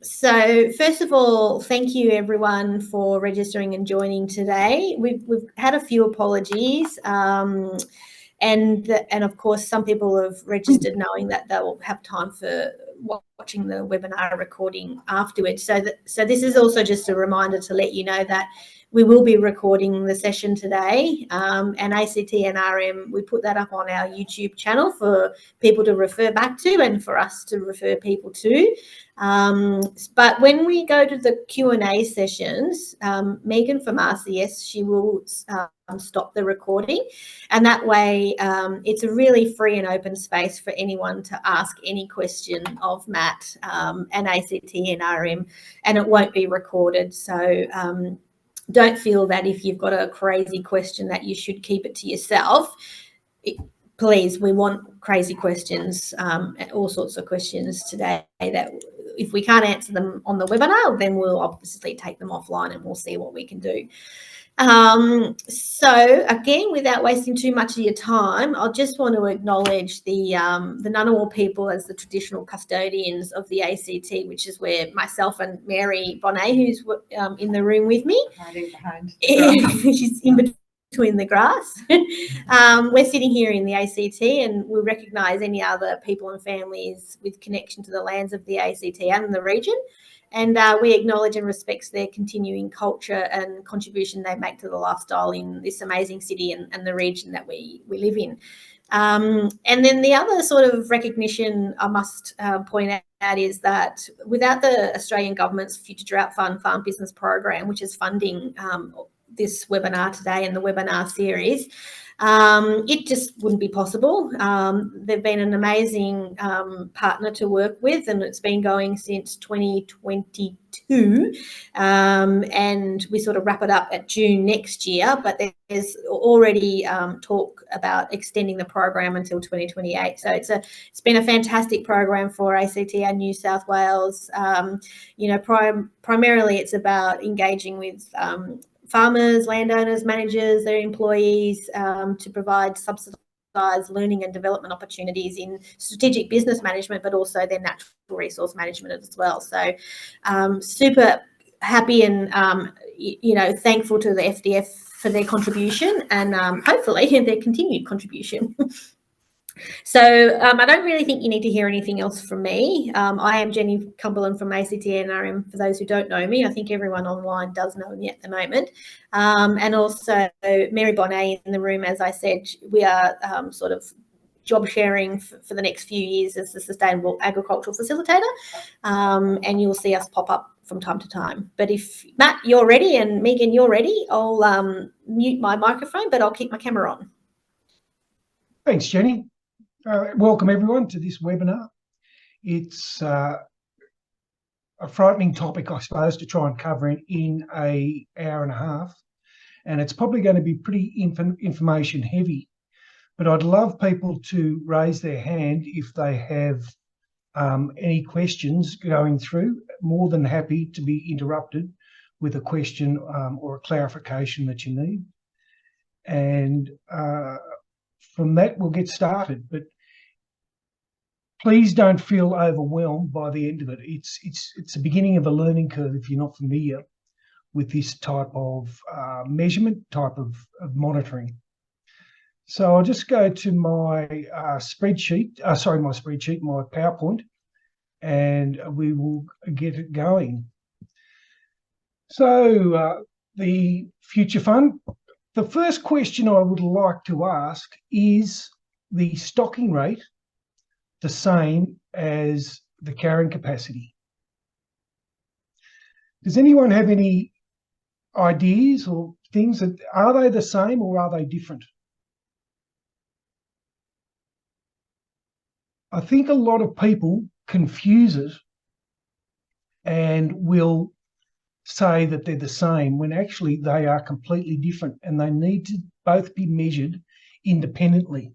So first of all, thank you everyone for registering and joining today. We've had a few apologies, and of course some people have registered knowing that they'll have time for watching the webinar recording afterwards. So this is also just a reminder to let you know that we will be recording the session today, and ACT and RM, we put that up on our YouTube channel for people to refer back to and for us to refer people to. But when we go to the Q&A sessions, Megan from RCS, she will stop the recording, and that way it's a really free and open space for anyone to ask any question of Matt and ACT and RM, and it won't be recorded. So don't feel that if you've got a crazy question that you should keep it to yourself. Please, we want crazy questions, all sorts of questions today that if we can't answer them on the webinar, then we'll obviously take them offline and we'll see what we can do. So again, without wasting too much of your time, I just want to acknowledge the Ngunnawal people as the traditional custodians of the ACT, which is where myself and Mary Bonnet, who's in the room with me, hiding behind, she's in between the grass. We're sitting here in the ACT, and we recognise any other people and families with connection to the lands of the ACT and the region. And we acknowledge and respect their continuing culture and contribution they make to the lifestyle in this amazing city and the region that we live in. And then the other sort of recognition I must point out is that without the Australian Government's Future Drought Fund Farm Business Program, which is funding this webinar today and the webinar series, it just wouldn't be possible. They've been an amazing partner to work with, and it's been going since 2022, and we sort of wrap it up at June next year, but there's already talk about extending the program until 2028. So it's been a fantastic program for ACT and New South Wales. Primarily it's about engaging with farmers, landowners, managers, their employees, to provide subsidised learning and development opportunities in strategic business management, but also their natural resource management as well. So super happy and, thankful to the FDF for their contribution and hopefully their continued contribution. So I don't really think you need to hear anything else from me. I am Jenny Cumberland from ACT NRM. For those who don't know me, I think everyone online does know me at the moment. And also Mary Bonnet in the room, as I said, we are sort of job sharing for the next few years as the Sustainable Agricultural Facilitator, and you'll see us pop up from time to time. But if Matt, you're ready, and Megan, you're ready, I'll mute my microphone, but I'll keep my camera on. Thanks, Jenny. Welcome everyone to this webinar. It's a frightening topic, I suppose, to try and cover in an hour and a half, and it's probably going to be pretty information heavy. But I'd love people to raise their hand if they have any questions going through. More than happy to be interrupted with a question or a clarification that you need. And from that, we'll get started. But please don't feel overwhelmed by the end of it. It's the beginning of a learning curve if you're not familiar with this type of measurement, type of monitoring. So I'll just go to my my PowerPoint, and we will get it going. So the Future Fund. The first question I would like to ask, is the stocking rate the same as the carrying capacity? Does anyone have any ideas or things that, are they the same or are they different? I think a lot of people confuse it and will say that they're the same when actually they are completely different, and they need to both be measured independently.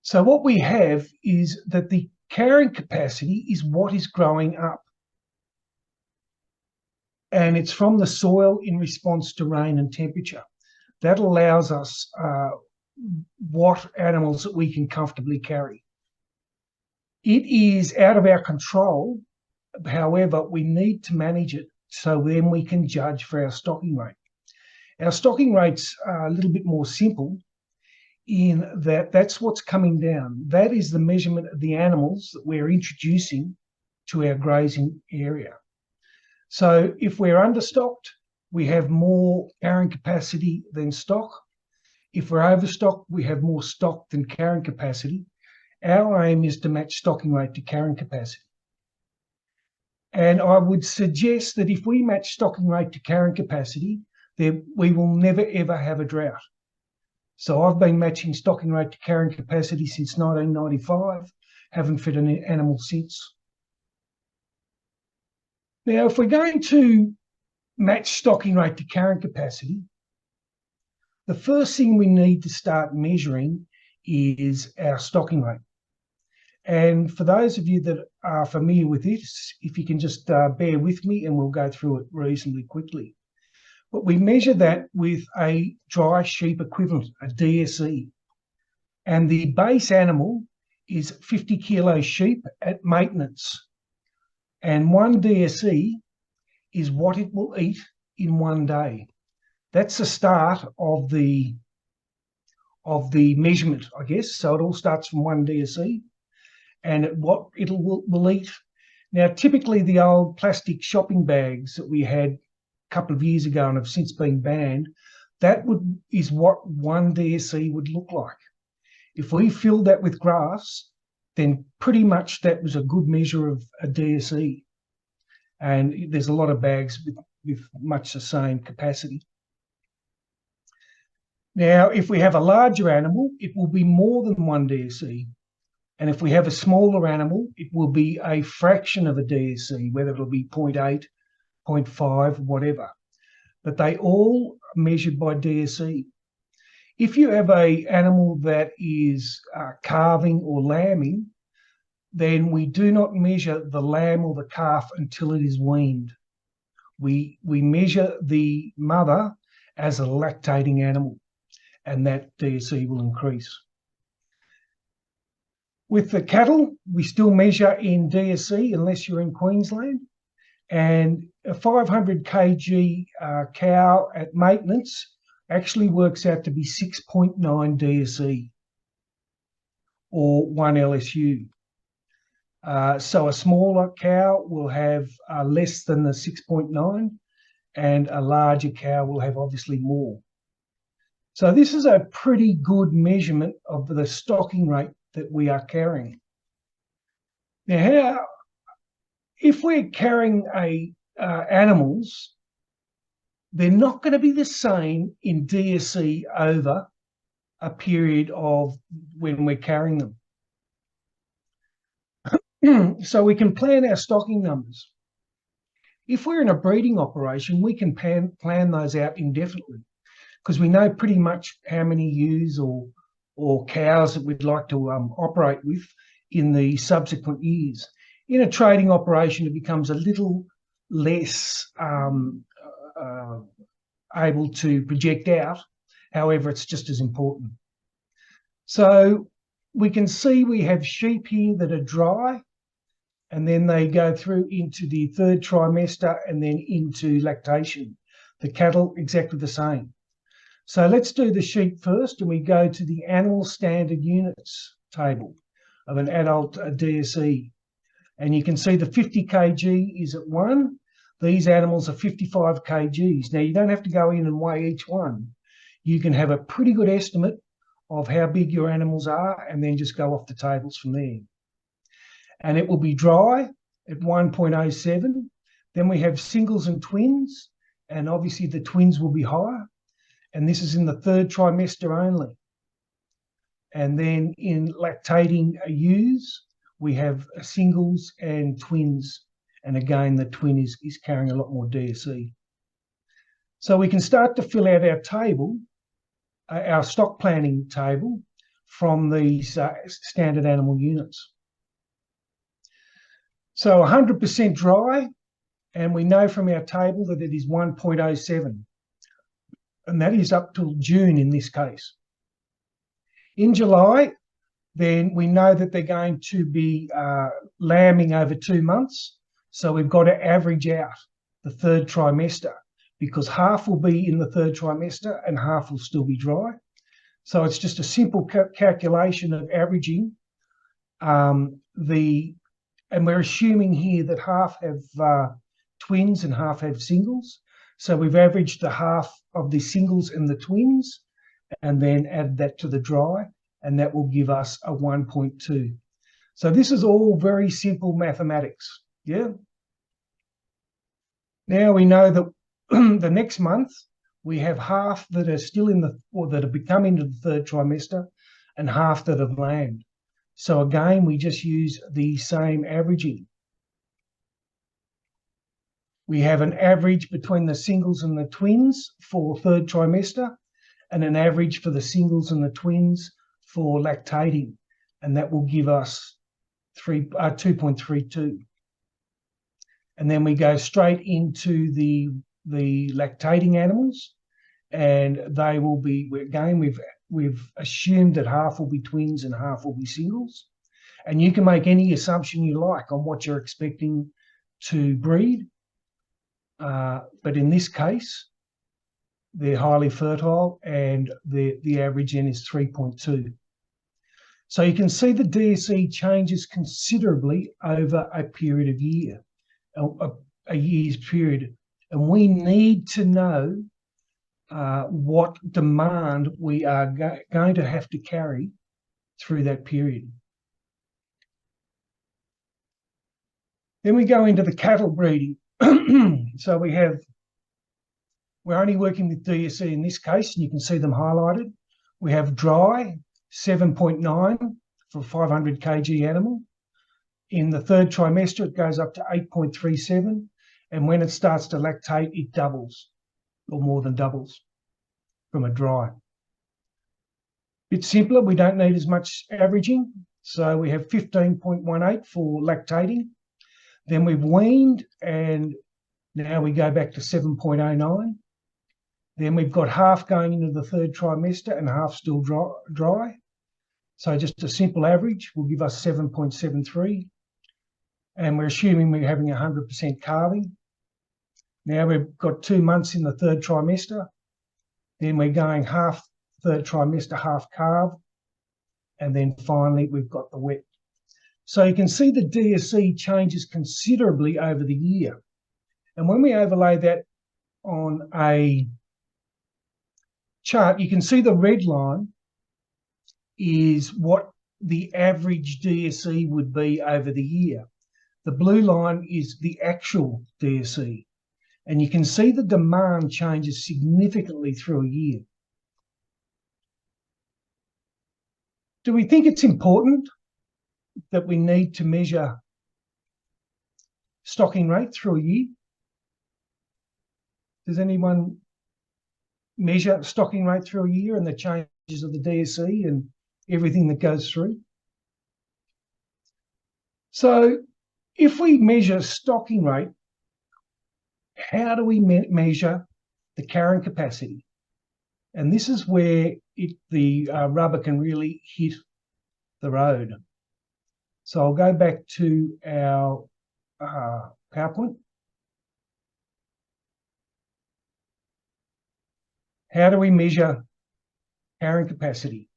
So what we have is that the carrying capacity is what is growing up, and it's from the soil in response to rain and temperature. That allows us what animals that we can comfortably carry. It is out of our control However, we need to manage it so then we can judge for our stocking rate. Our stocking rates are a little bit more simple in that that's what's coming down. That is the measurement of the animals that we're introducing to our grazing area. So if we're understocked, we have more carrying capacity than stock. If we're overstocked, we have more stock than carrying capacity. Our aim is to match stocking rate to carrying capacity. And I would suggest that if we match stocking rate to carrying capacity, then we will never ever have a drought. So I've been matching stocking rate to carrying capacity since 1995, haven't fed an animal since. Now, if we're going to match stocking rate to carrying capacity, the first thing we need to start measuring is our stocking rate. And for those of you that are familiar with this, if you can just bear with me and we'll go through it reasonably quickly. But we measure that with a dry sheep equivalent, a DSE. And the base animal is 50 kilo sheep at maintenance. And 1 DSE is what it will eat in 1 day. That's the start of the measurement, I guess. So it all starts from 1 DSE and what it will eat. Now, typically the old plastic shopping bags that we had a couple of years ago and have since been banned, that is what 1 DSE would look like. If we filled that with grass, then pretty much that was a good measure of a DSE. And there's a lot of bags with much the same capacity. Now, if we have a larger animal, it will be more than 1 DSE. And if we have a smaller animal, it will be a fraction of a DSE, whether it'll be 0.8, 0.5, whatever. But they all are measured by DSE. If you have an animal that is calving or lambing, then we do not measure the lamb or the calf until it is weaned. We measure the mother as a lactating animal, and that DSE will increase. With the cattle, we still measure in DSE unless you're in Queensland, and a 500 kg cow at maintenance actually works out to be 6.9 DSE or 1 LSU. So a smaller cow will have less than the 6.9 and a larger cow will have obviously more. So this is a pretty good measurement of the stocking rate that we are carrying. Now, if we're carrying animals, they're not going to be the same in DSE over a period of when we're carrying them. So we can plan our stocking numbers. If we're in a breeding operation, we can plan those out indefinitely because we know pretty much how many ewes or cows that we'd like to operate with in the subsequent years. In a trading operation, it becomes a little less able to project out. However, it's just as important. So we can see we have sheep here that are dry, and then they go through into the 3rd trimester and then into lactation. The cattle, exactly the same. So let's do the sheep first, and we go to the animal standard units table of an adult DSE. And you can see the 50 kg is at 1. These animals are 55 kgs. Now, you don't have to go in and weigh each one. You can have a pretty good estimate of how big your animals are and then just go off the tables from there. And it will be dry at 1.07. Then we have singles and twins, and obviously the twins will be higher. And this is in the 3rd trimester only. And then in lactating ewes, we have singles and twins. And again, the twin is carrying a lot more DSE. So we can start to fill out our table, our stock planning table from these standard animal units. So 100% dry, and we know from our table that it is 1.07. And that is up till June in this case. In July, then we know that they're going to be lambing over 2 months. So we've got to average out the third trimester, because half will be in the third trimester and half will still be dry. So it's just a simple calculation of averaging and we're assuming here that half have twins and half have singles. So we've averaged the half of the singles and the twins and then add that to the dry, and that will give us a 1.2. So this is all very simple mathematics, yeah? Now we know that the next month we have half that are still in the, or that have become into the third trimester, and half that have lambed. So again, we just use the same averaging. We have an average between the singles and the twins for third trimester, and an average for the singles and the twins for lactating, and that will give us 2.32. And then we go straight into the lactating animals, and they will be, again, we've assumed that half will be twins and half will be singles. And you can make any assumption you like on what you're expecting to breed. But in this case, they're highly fertile, and the average N is 3.2. So you can see the DSE changes considerably over a period of year, a year's period. And we need to know what demand we are going to have to carry through that period. Then we go into the cattle breeding. So we're only working with DSE in this case, and you can see them highlighted. We have dry, 7.9 for 500 kg animal. In the third trimester, it goes up to 8.37. And when it starts to lactate, it doubles, or more than doubles from a dry. Bit simpler, we don't need as much averaging. So we have 15.18 for lactating. Then we've weaned, and now we go back to 7.09. Then we've got half going into the third trimester and half still dry. So just a simple average will give us 7.73. And we're assuming we're having 100% calving. Now we've got 2 months in the third trimester. Then we're going half third trimester, half calve. And then finally we've got the wet. So you can see the DSE changes considerably over the year. And when we overlay that on a chart, you can see the red line is what the average DSE would be over the year. The blue line is the actual DSE. And you can see the demand changes significantly through a year. Do we think it's important that we need to measure stocking rate through a year? Does anyone measure stocking rate through a year and the changes of the DSE and everything that goes through? So if we measure stocking rate, how do we measure the carrying capacity? And this is where the rubber can really hit the road. So I'll go back to our PowerPoint. How do we measure carrying capacity?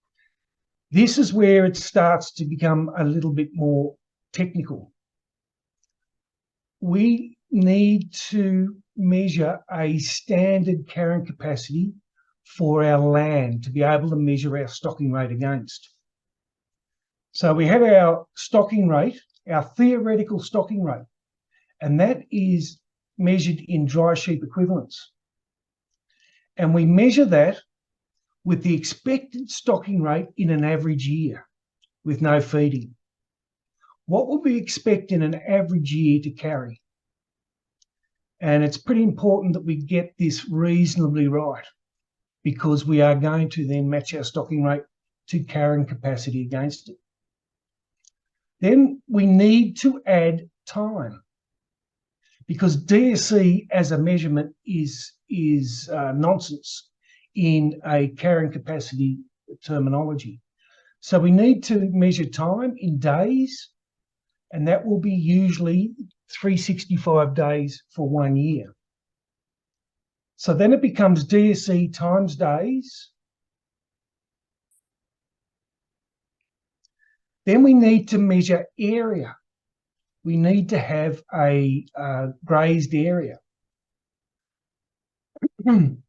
This is where it starts to become a little bit more technical. We need to measure a standard carrying capacity for our land to be able to measure our stocking rate against. So we have our stocking rate, our theoretical stocking rate, and that is measured in dry sheep equivalents. And we measure that with the expected stocking rate in an average year with no feeding. What will we expect in an average year to carry? And it's pretty important that we get this reasonably right, because we are going to then match our stocking rate to carrying capacity against it. Then we need to add time, because DSE as a measurement is nonsense in a carrying capacity terminology. So we need to measure time in days, and that will be usually 365 days for 1 year. So then it becomes DSE times days. Then we need to measure area. We need to have a grazed area. And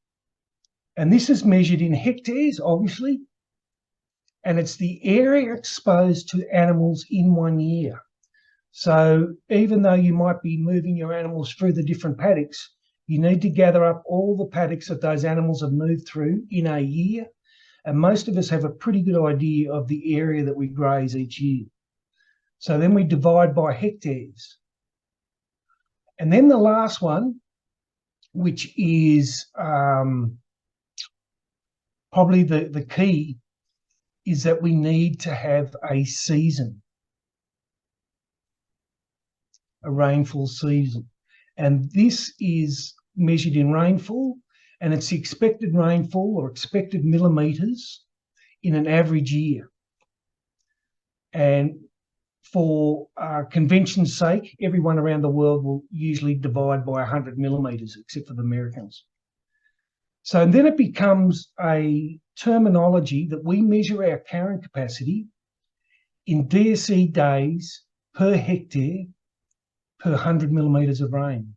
this is measured in hectares, obviously. And it's the area exposed to animals in 1 year. So even though you might be moving your animals through the different paddocks, you need to gather up all the paddocks that those animals have moved through in a year. And most of us have a pretty good idea of the area that we graze each year. So then we divide by hectares. And then the last one, which is probably the key, is that we need to have a season, a rainfall season. And this is measured in rainfall, and it's the expected rainfall or expected millimetres in an average year. And for convention's sake, everyone around the world will usually divide by 100 millimetres, except for the Americans. So then it becomes a terminology that we measure our carrying capacity in DSE days per hectare per 100 millimetres of rain.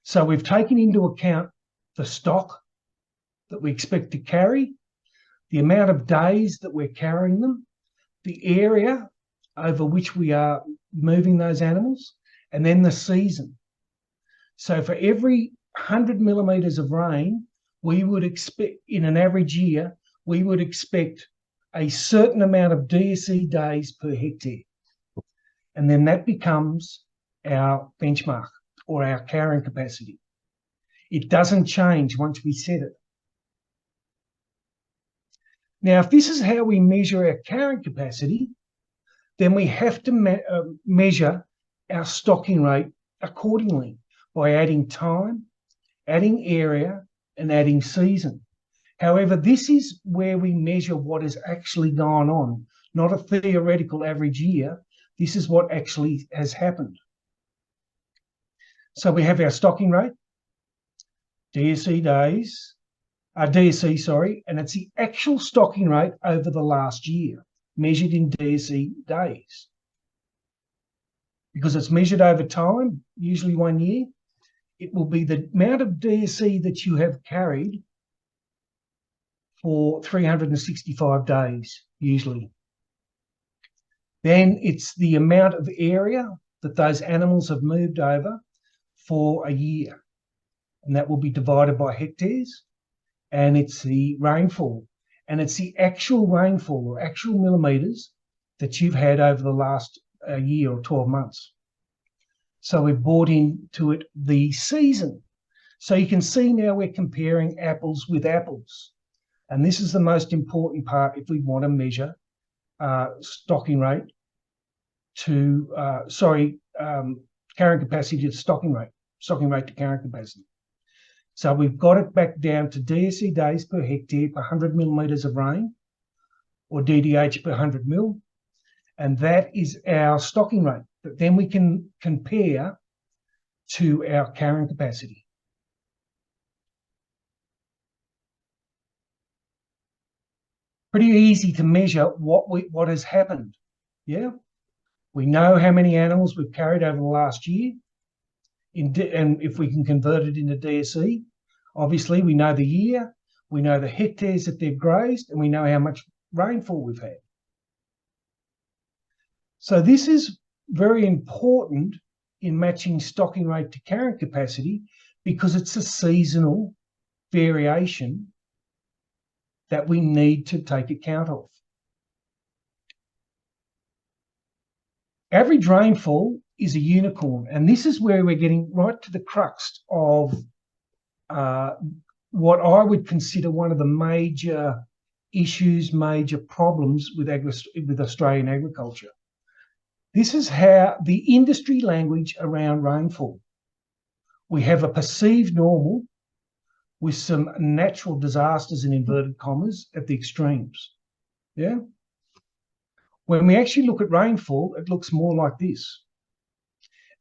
So we've taken into account the stock that we expect to carry, the amount of days that we're carrying them, the area over which we are moving those animals, and then the season. So for every 100 millimetres of rain, we would expect, in an average year, we would expect a certain amount of DSE days per hectare. And then that becomes our benchmark or our carrying capacity. It doesn't change once we set it. Now, if this is how we measure our carrying capacity, then we have to measure our stocking rate accordingly by adding time, adding area, and adding season. However, this is where we measure what has actually gone on, not a theoretical average year. This is what actually has happened. So we have our stocking rate, DSE days, DSE, sorry, and it's the actual stocking rate over the last year, measured in DSE days. Because it's measured over time, usually 1 year, it will be the amount of DSE that you have carried for 365 days, usually. Then it's the amount of area that those animals have moved over for a year. And that will be divided by hectares. And it's the rainfall. And it's the actual rainfall or actual millimetres that you've had over the last year or 12 months. So we've brought into it the season. So you can see now we're comparing apples with apples. And this is the most important part if we want to measure stocking rate to, carrying capacity to stocking rate to carrying capacity. So we've got it back down to DSE days per hectare per 100 millimetres of rain, or DDH per 100 mil. And that is our stocking rate that then we can compare to our carrying capacity. Pretty easy to measure what has happened. Yeah, we know how many animals we've carried over the last year, and if we can convert it into DSE, obviously we know the year, we know the hectares that they've grazed, and we know how much rainfall we've had. So this is very important in matching stocking rate to carrying capacity because it's a seasonal variation that we need to take account of. Average rainfall is a unicorn, and this is where we're getting right to the crux of what I would consider one of the major issues, major problems with Australian agriculture. This is how the industry language around rainfall. We have a perceived normal with some natural disasters in inverted commas at the extremes. Yeah. When we actually look at rainfall, it looks more like this.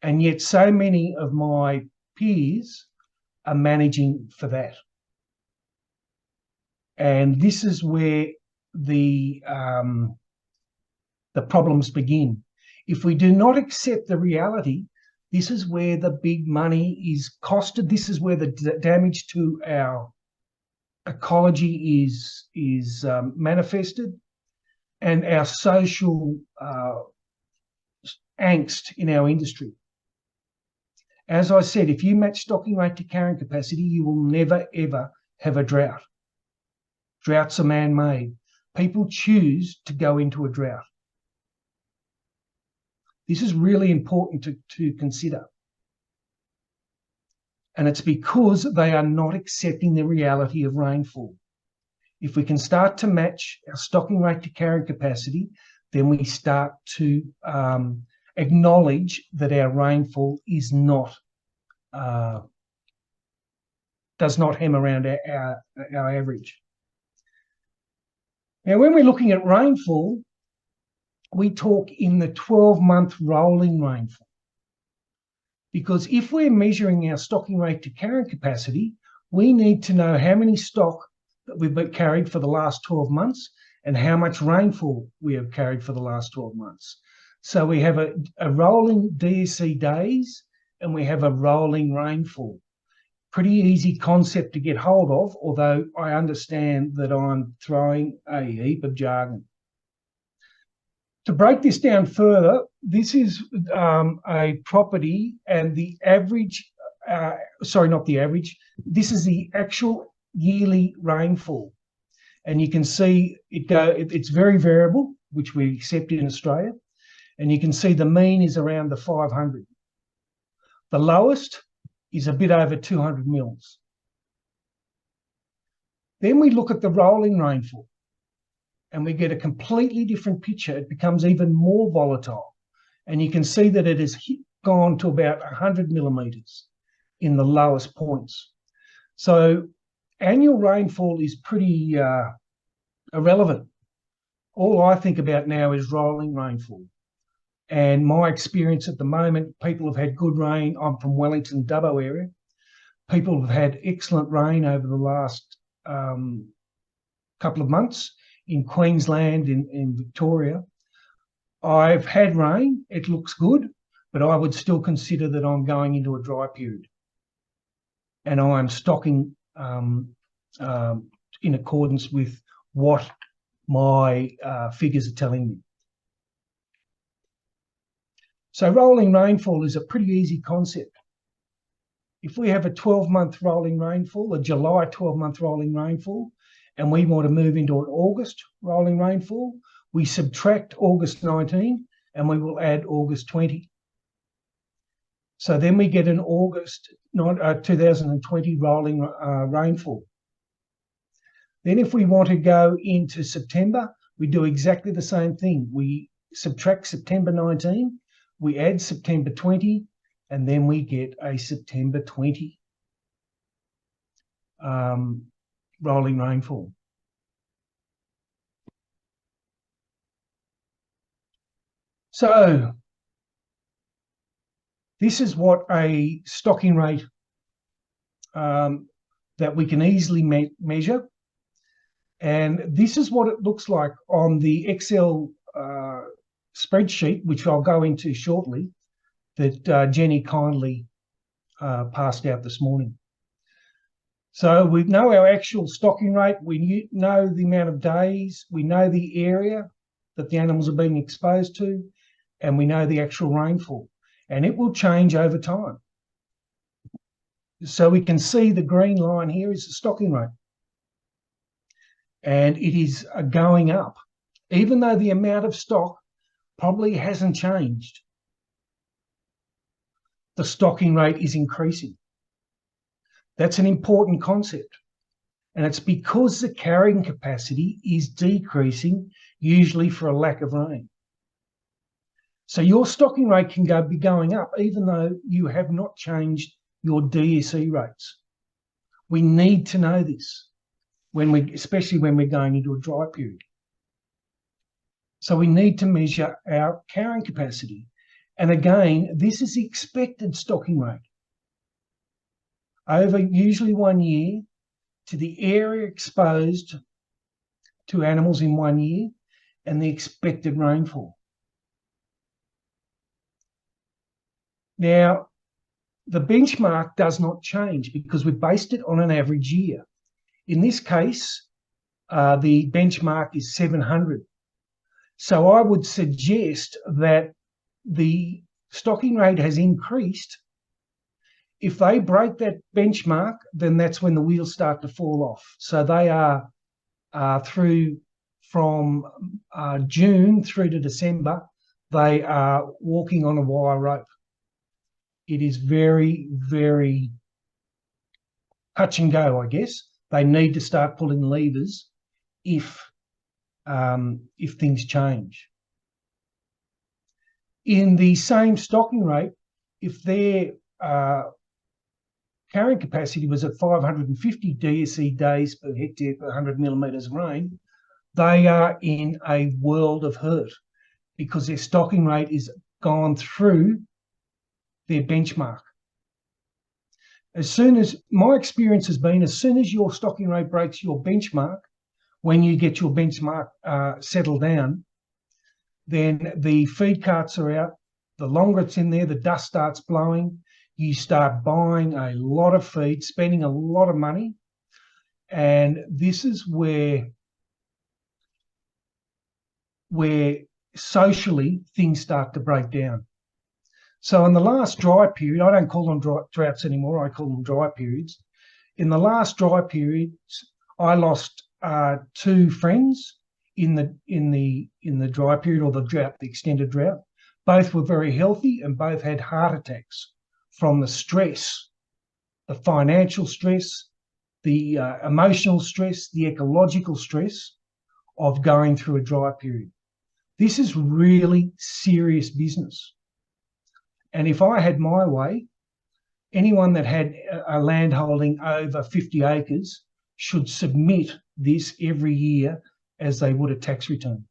And yet so many of my peers are managing for that. And this is where the problems begin. If we do not accept the reality, this is where the big money is costed. This is where the damage to our ecology is manifested, and our social angst in our industry. As I said, if you match stocking rate to carrying capacity, you will never, ever have a drought. Droughts are man-made. People choose to go into a drought. This is really important to consider. And it's because they are not accepting the reality of rainfall. If we can start to match our stocking rate to carrying capacity, then we start to acknowledge that our rainfall is not does not hem around our average. Now, when we're looking at rainfall, we talk in the 12-month rolling rainfall. Because if we're measuring our stocking rate to carrying capacity, we need to know how many stock that we've carried for the last 12 months and how much rainfall we have carried for the last 12 months. So we have a rolling DSC days and we have a rolling rainfall. Pretty easy concept to get hold of, although I understand that I'm throwing a heap of jargon. To break this down further, this is a property, and the average, not the average, this is the actual yearly rainfall. And you can see it's very variable, which we accept in Australia. And you can see the mean is around the 500. The lowest is a bit over 200 mils. Then we look at the rolling rainfall and we get a completely different picture. It becomes even more volatile. And you can see that it has gone to about 100 millimetres in the lowest points. So annual rainfall is pretty irrelevant. All I think about now is rolling rainfall. And my experience at the moment, people have had good rain. I'm from Wellington, Dubbo area. People have had excellent rain over the last couple of months in Queensland, in Victoria. I've had rain. It looks good, but I would still consider that I'm going into a dry period. And I'm stocking in accordance with what my figures are telling me. So rolling rainfall is a pretty easy concept. If we have a 12-month rolling rainfall, a July 12-month rolling rainfall, and we want to move into an August rolling rainfall, we subtract August 19 and we will add August 20. So then we get an August 2020 rolling rainfall. Then if we want to go into September, we do exactly the same thing. We subtract September 19, we add September 20, and then we get a September 20 rolling rainfall. So this is what a stocking rate that we can easily measure. And this is what it looks like on the Excel spreadsheet, which I'll go into shortly, that Jenny kindly passed out this morning. So we know our actual stocking rate, we know the amount of days, we know the area that the animals are being exposed to, and we know the actual rainfall. And it will change over time. So we can see the green line here is the stocking rate. And it is going up, even though the amount of stock probably hasn't changed. The stocking rate is increasing. That's an important concept. And it's because the carrying capacity is decreasing, usually for a lack of rain. So your stocking rate can be going up even though you have not changed your DSE rates. We need to know this, especially when we're going into a dry period. So we need to measure our carrying capacity. And again, this is the expected stocking rate over usually 1 year to the area exposed to animals in 1 year and the expected rainfall. Now, the benchmark does not change because we've based it on an average year. In this case, the benchmark is 700. So I would suggest that the stocking rate has increased. If they break that benchmark, then that's when the wheels start to fall off. So they are through from June through to December, they are walking on a wire rope. It is very, very touch and go, I guess. They need to start pulling levers if things change. In the same stocking rate, if their carrying capacity was at 550 DSE days per hectare per 100 millimetres of rain, they are in a world of hurt because their stocking rate is gone through their benchmark. As soon as, my experience has been, as soon as your stocking rate breaks your benchmark, when you get your benchmark settled down, then the feed carts are out. The longer it's in there, the dust starts blowing. You start buying a lot of feed, spending a lot of money. And this is where socially things start to break down. So in the last dry period, I don't call them droughts anymore, I call them dry periods. In the last dry periods, I lost 2 friends in the dry period, or the drought, the extended drought. Both were very healthy and both had heart attacks from the stress, the financial stress, the emotional stress, the ecological stress of going through a dry period. This is really serious business. And if I had my way, anyone that had a land holding over 50 acres should submit this every year as they would a tax return.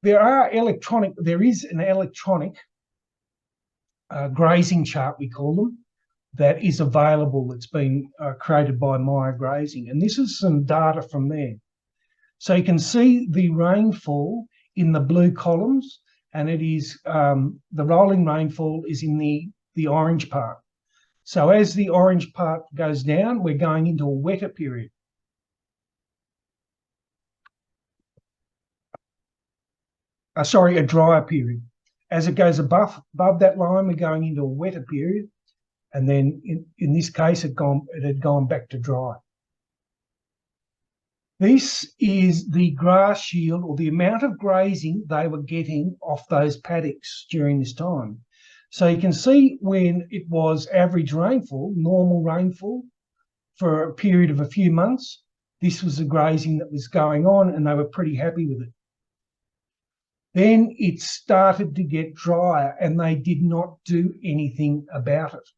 There is an electronic grazing chart, we call them, that is available, that's been created by Grazing. And this is some data from there. So you can see the rainfall in the blue columns, and it is the rolling rainfall is in the orange part. So as the orange part goes down, we're going into a wetter period. A drier period. As it goes above that line, we're going into a wetter period, and then in this case, it had gone back to dry. This is the grass yield, or the amount of grazing they were getting off those paddocks during this time. So you can see when it was average rainfall, normal rainfall, for a period of a few months, this was the grazing that was going on, and they were pretty happy with it. Then it started to get drier, and they did not do anything about it.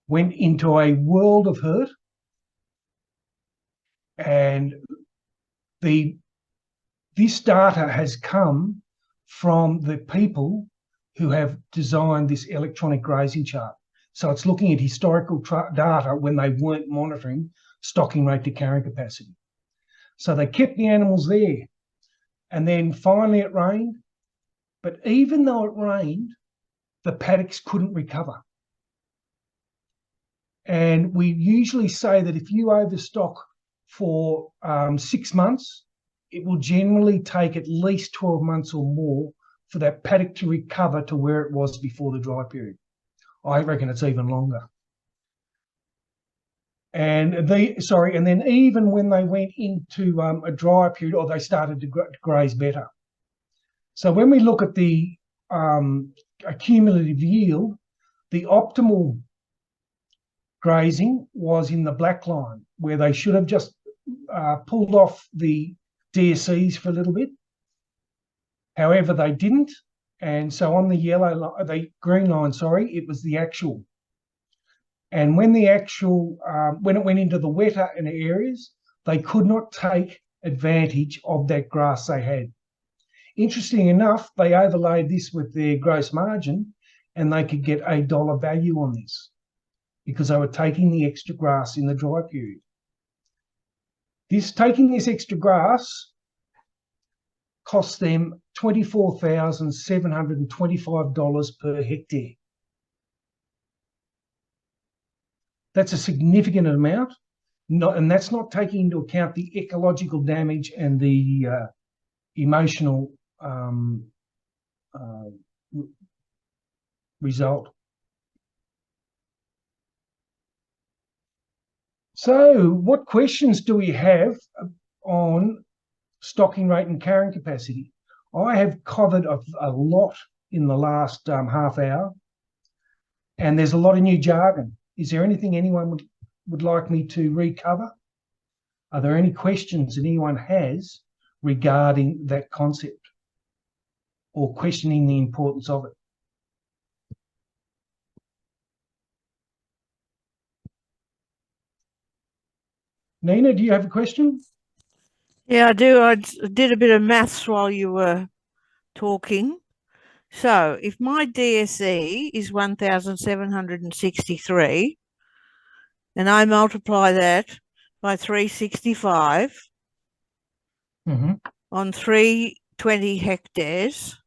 Went into a world of hurt, and this data has come from the people who have designed this electronic grazing chart. So it's looking at historical data when they weren't monitoring stocking rate to carrying capacity. So they kept the animals there, and then finally it rained. But even though it rained, the paddocks couldn't recover. And we usually say that if you overstock for 6 months, it will generally take at least 12 months or more for that paddock to recover to where it was before the dry period. I reckon it's even longer. And then even when they went into a drier period, or they started to graze better. So when we look at the accumulative yield, the optimal grazing was in the black line, where they should have just pulled off the DSEs for a little bit. However, they didn't, and so on the green line, it was the actual. And when the actual, when it went into the wetter areas, they could not take advantage of that grass they had. Interesting enough, they overlaid this with their gross margin and they could get $1 value on this because they were taking the extra grass in the dry period. Taking this extra grass cost them $24,725 per hectare. That's a significant amount, and that's not taking into account the ecological damage and the emotional result. So what questions do we have on stocking rate and carrying capacity? I have covered a lot in the last half hour, and there's a lot of new jargon. Is there anything anyone would like me to recover? Are there any questions that anyone has regarding that concept or questioning the importance of it? Nina, do you have a question? Yeah, I do. I did a bit of maths while you were talking. So if my DSE is 1,763 and I multiply that by 365 on 320 hectares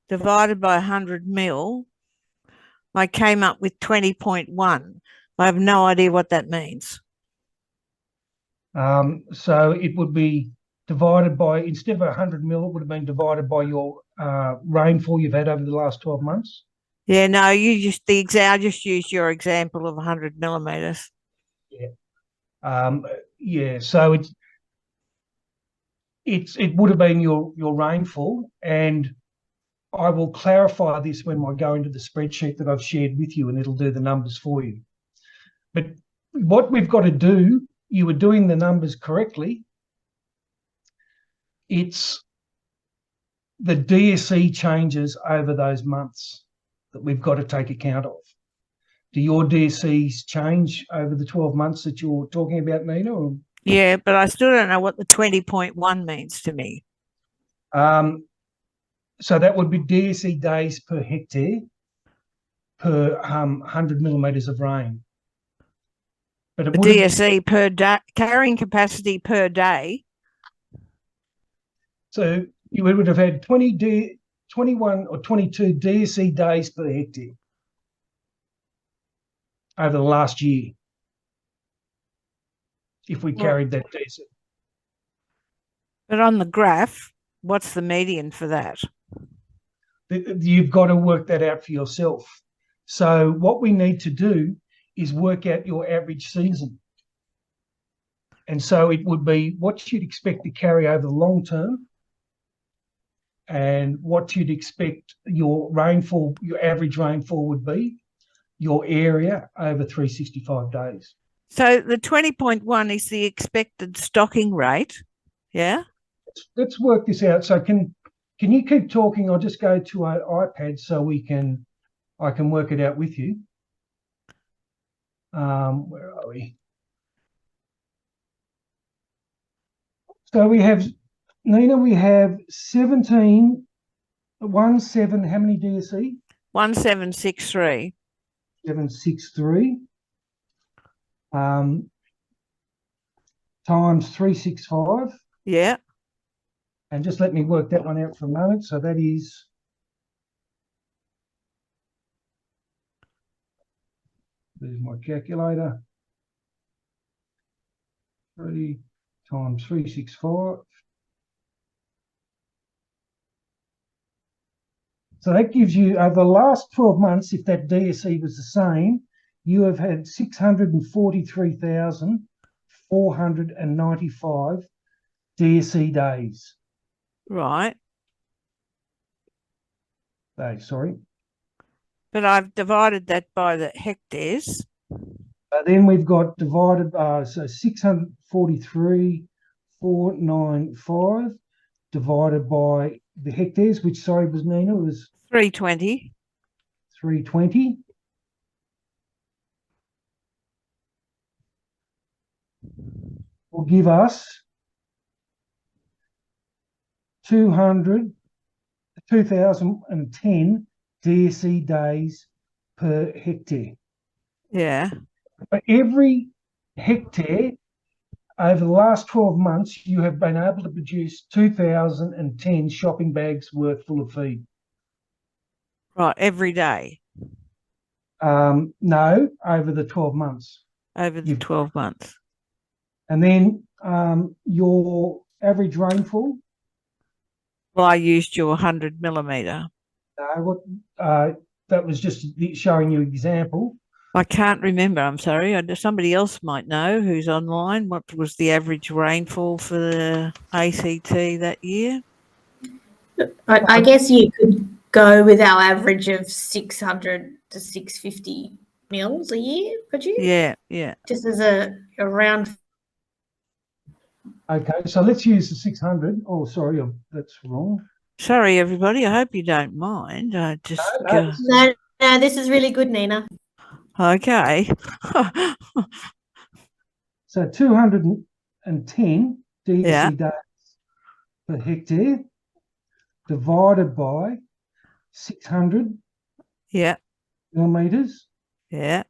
divided by 100 mil, I came up with 20.1. I have no idea what that means. So it would be divided by, instead of 100 mil, it would have been divided by your rainfall you've had over the last 12 months. Yeah, no, I just used your example of 100 millimeters. Yeah. Yeah. So it would have been your rainfall, and I will clarify this when I go into the spreadsheet that I've shared with you, and it'll do the numbers for you. But what we've got to do, you were doing the numbers correctly. It's the DSE changes over those months that we've got to take account of. Do your DSEs change over the 12 months that you're talking about, Nina? Or? Yeah, but I still don't know what the 20.1 means to me. So that would be DSE days per hectare per 100 millimetres of rain. But the DSE per day, carrying capacity per day. So you would have had 21 or 22 DSE days per hectare over the last year if we carried that DSE. But on the graph, what's the median for that? You've got to work that out for yourself. So what we need to do is work out your average season. And so it would be what you'd expect to carry over the long term and what you'd expect your rainfall, your average rainfall would be, your area over 365 days. So the 20.1 is the expected stocking rate, yeah? Let's work this out. So can you keep talking? I'll just go to an iPad so I can work it out with you. Where are we? So we have, Nina, we have 17, how many DSE? 1763. 763 times 365. Yeah. And just let me work that one out for a moment. So that is, there's my calculator. 3 times 365. So that gives you, over the last 12 months, if that DSE was the same, you have had 643,495 DSE days. Right. Sorry. But I've divided that by the hectares. Then we've got divided, so 643,495 divided by the hectares, which, sorry, was Nina, was 320. 320. Will give us 2010 DSE days per hectare. Yeah. For every hectare over the last 12 months, you have been able to produce 2010 shopping bags worth full of feed. Right. Every day No, over the 12 months. over the 12 months. And then your average rainfall. Well, I used your 100 millimetre. That was just showing you example. I can't remember. I'm sorry. Somebody else might know who's online. What was the average rainfall for the ACT that year? I guess you could go with our average of 600 to 650 mils a year, could you? Yeah, yeah. Just as a round. Okay, so let's use the 600. Oh, sorry, that's wrong. Sorry, everybody. I hope you don't mind. I just No, this is really good, Nina. okay. So 210 DSE Yeah. days per hectare divided by 600 Yeah, millimetres. yeah,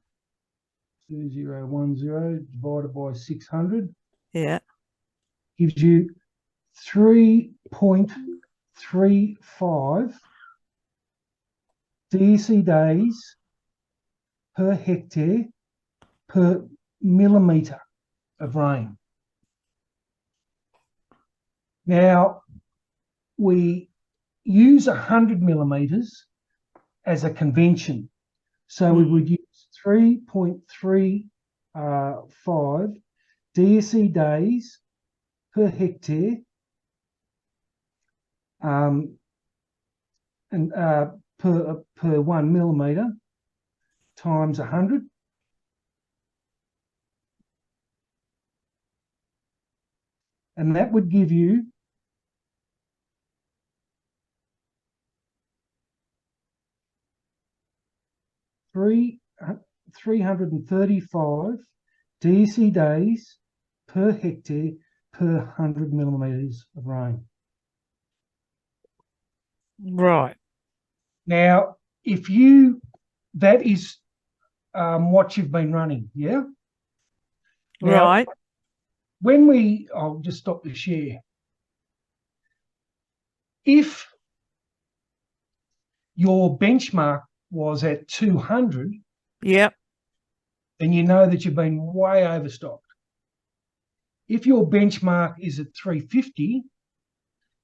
2010 divided by 600 yeah. gives you 3.35 DSE days per hectare per millimetre of rain. Now, we use 100 millimetres as a convention. So we would use 3.35 DSE days per hectare and per 1 millimetre times 100. And that would give you 335 DSE days per hectare per 100 millimetres of rain. Right. Now, that is what you've been running, yeah? Now, Right. I'll just stop the share. If your benchmark was at 200, Yep. then you know that you've been way overstocked. If your benchmark is at 350,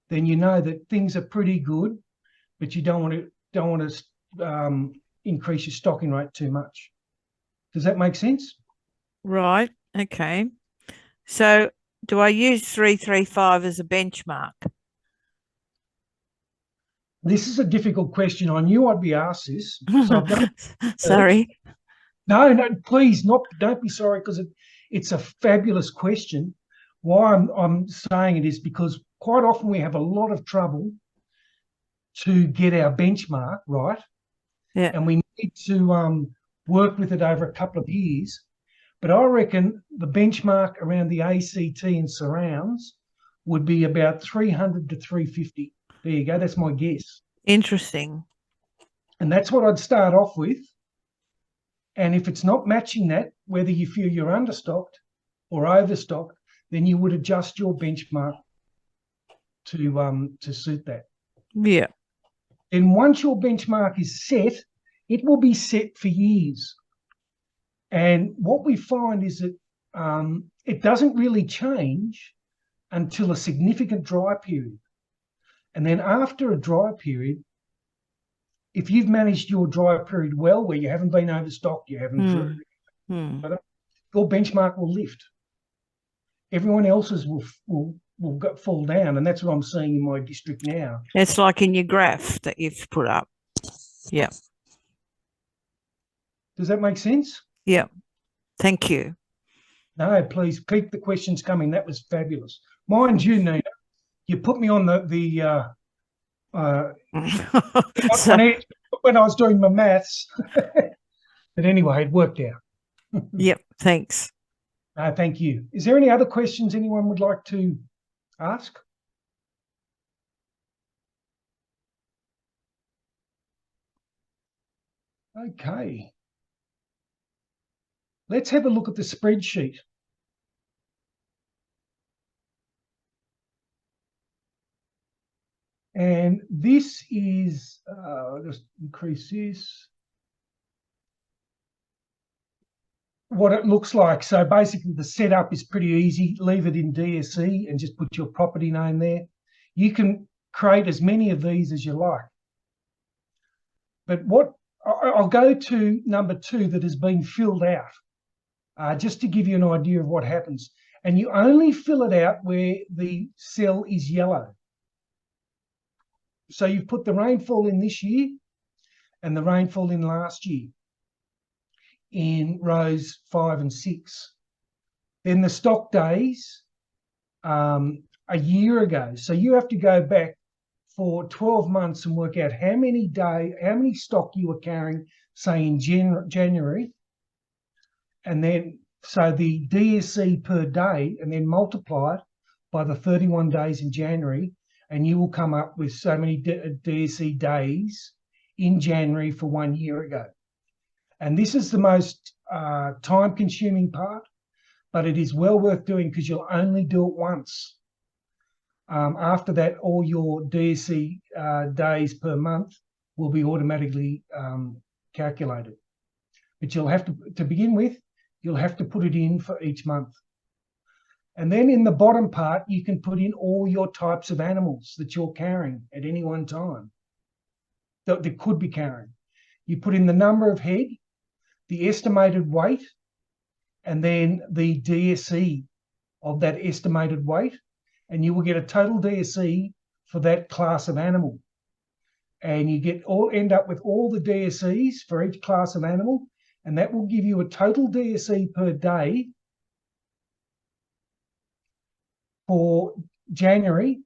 then you know that things are pretty good, but you don't want to increase your stocking rate too much. Does that make sense? Right. Okay. So do I use 335 as a benchmark? This is a difficult question. I knew I'd be asked this, so I've done. Sorry. No, please, don't be sorry, because it's a fabulous question. Why I'm saying it is because quite often we have a lot of trouble to get our benchmark right. Yeah. And we need to work with it over a couple of years. But I reckon the benchmark around the ACT and surrounds would be about 300 to 350. There you go. That's my guess. Interesting. And that's what I'd start off with. And if it's not matching that, whether you feel you're understocked or overstocked, then you would adjust your benchmark to suit that. Yeah. And once your benchmark is set, it will be set for years. And what we find is that it doesn't really change until a significant dry period. And then after a dry period, if you've managed your dry period well, where you haven't been overstocked, you haven't, your benchmark will lift. Everyone else's will fall down, and that's what I'm seeing in my district now. It's like in your graph that you've put up. Yeah. Does that make sense? Yeah. Thank you. No, please keep the questions coming. That was fabulous. Mind you, Nina, you put me on the So, when I was doing my maths. But anyway, it worked out. yep. Thanks. Thank you. Is there any other questions anyone would like to ask? Okay. Let's have a look at the spreadsheet. And this is, I'll just increase this. What it looks like. So basically the setup is pretty easy. Leave it in DSE and just put your property name there. You can create as many of these as you like. But what I'll go to number 2 that has been filled out, just to give you an idea of what happens. And you only fill it out where the cell is yellow. So you've put the rainfall in this year and the rainfall in last year in rows 5 and 6. Then the stock days a year ago. So you have to go back for 12 months and work out how many stock you were carrying, say in January, and then so the DSC per day, and then multiply it by the 31 days in January, and you will come up with so many DSC days in January for 1 year ago. And this is the most time-consuming part, but it is well worth doing because you'll only do it once. After that, all your DSC days per month will be automatically calculated. But you'll have to begin with, you'll have to put it in for each month. And then in the bottom part, you can put in all your types of animals that you're carrying at any one time, that could be carrying. You put in the number of head, the estimated weight, and then the DSE of that estimated weight, and you will get a total DSE for that class of animal. And you end up with all the DSEs for each class of animal, and that will give you a total DSE per day for January.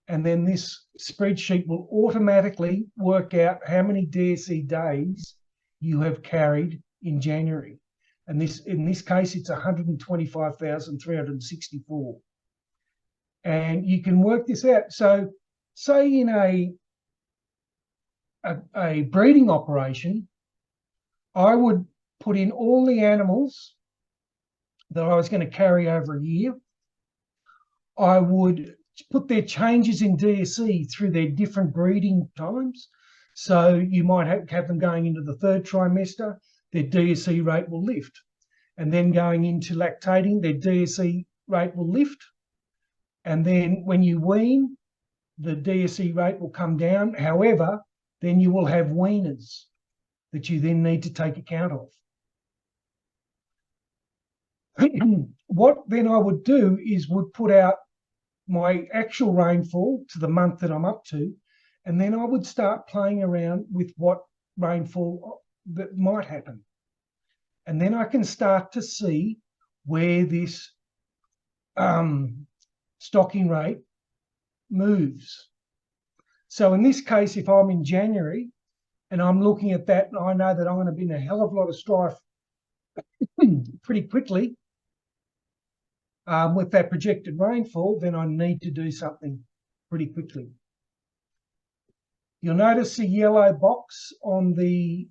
And then this spreadsheet will automatically work out how many DSE days you have carried in January. And in this case, it's 125,364. And you can work this out. So say in a breeding operation, I would put in all the animals that I was going to carry over a year. I would put their changes in DSE through their different breeding times. So you might have them going into the 3rd trimester, their DSE rate will lift. And then going into lactating, their DSE rate will lift. And then when you wean, the DSE rate will come down. However, then you will have weaners that you then need to take account of. What then I would do is would put out my actual rainfall to the month that I'm up to, and then I would start playing around with what rainfall that might happen. And then I can start to see where this stocking rate moves. So in this case, if I'm in January and I'm looking at that, and I know that I'm going to be in a hell of a lot of strife pretty quickly with that projected rainfall, then I need to do something pretty quickly. You'll notice the yellow box on the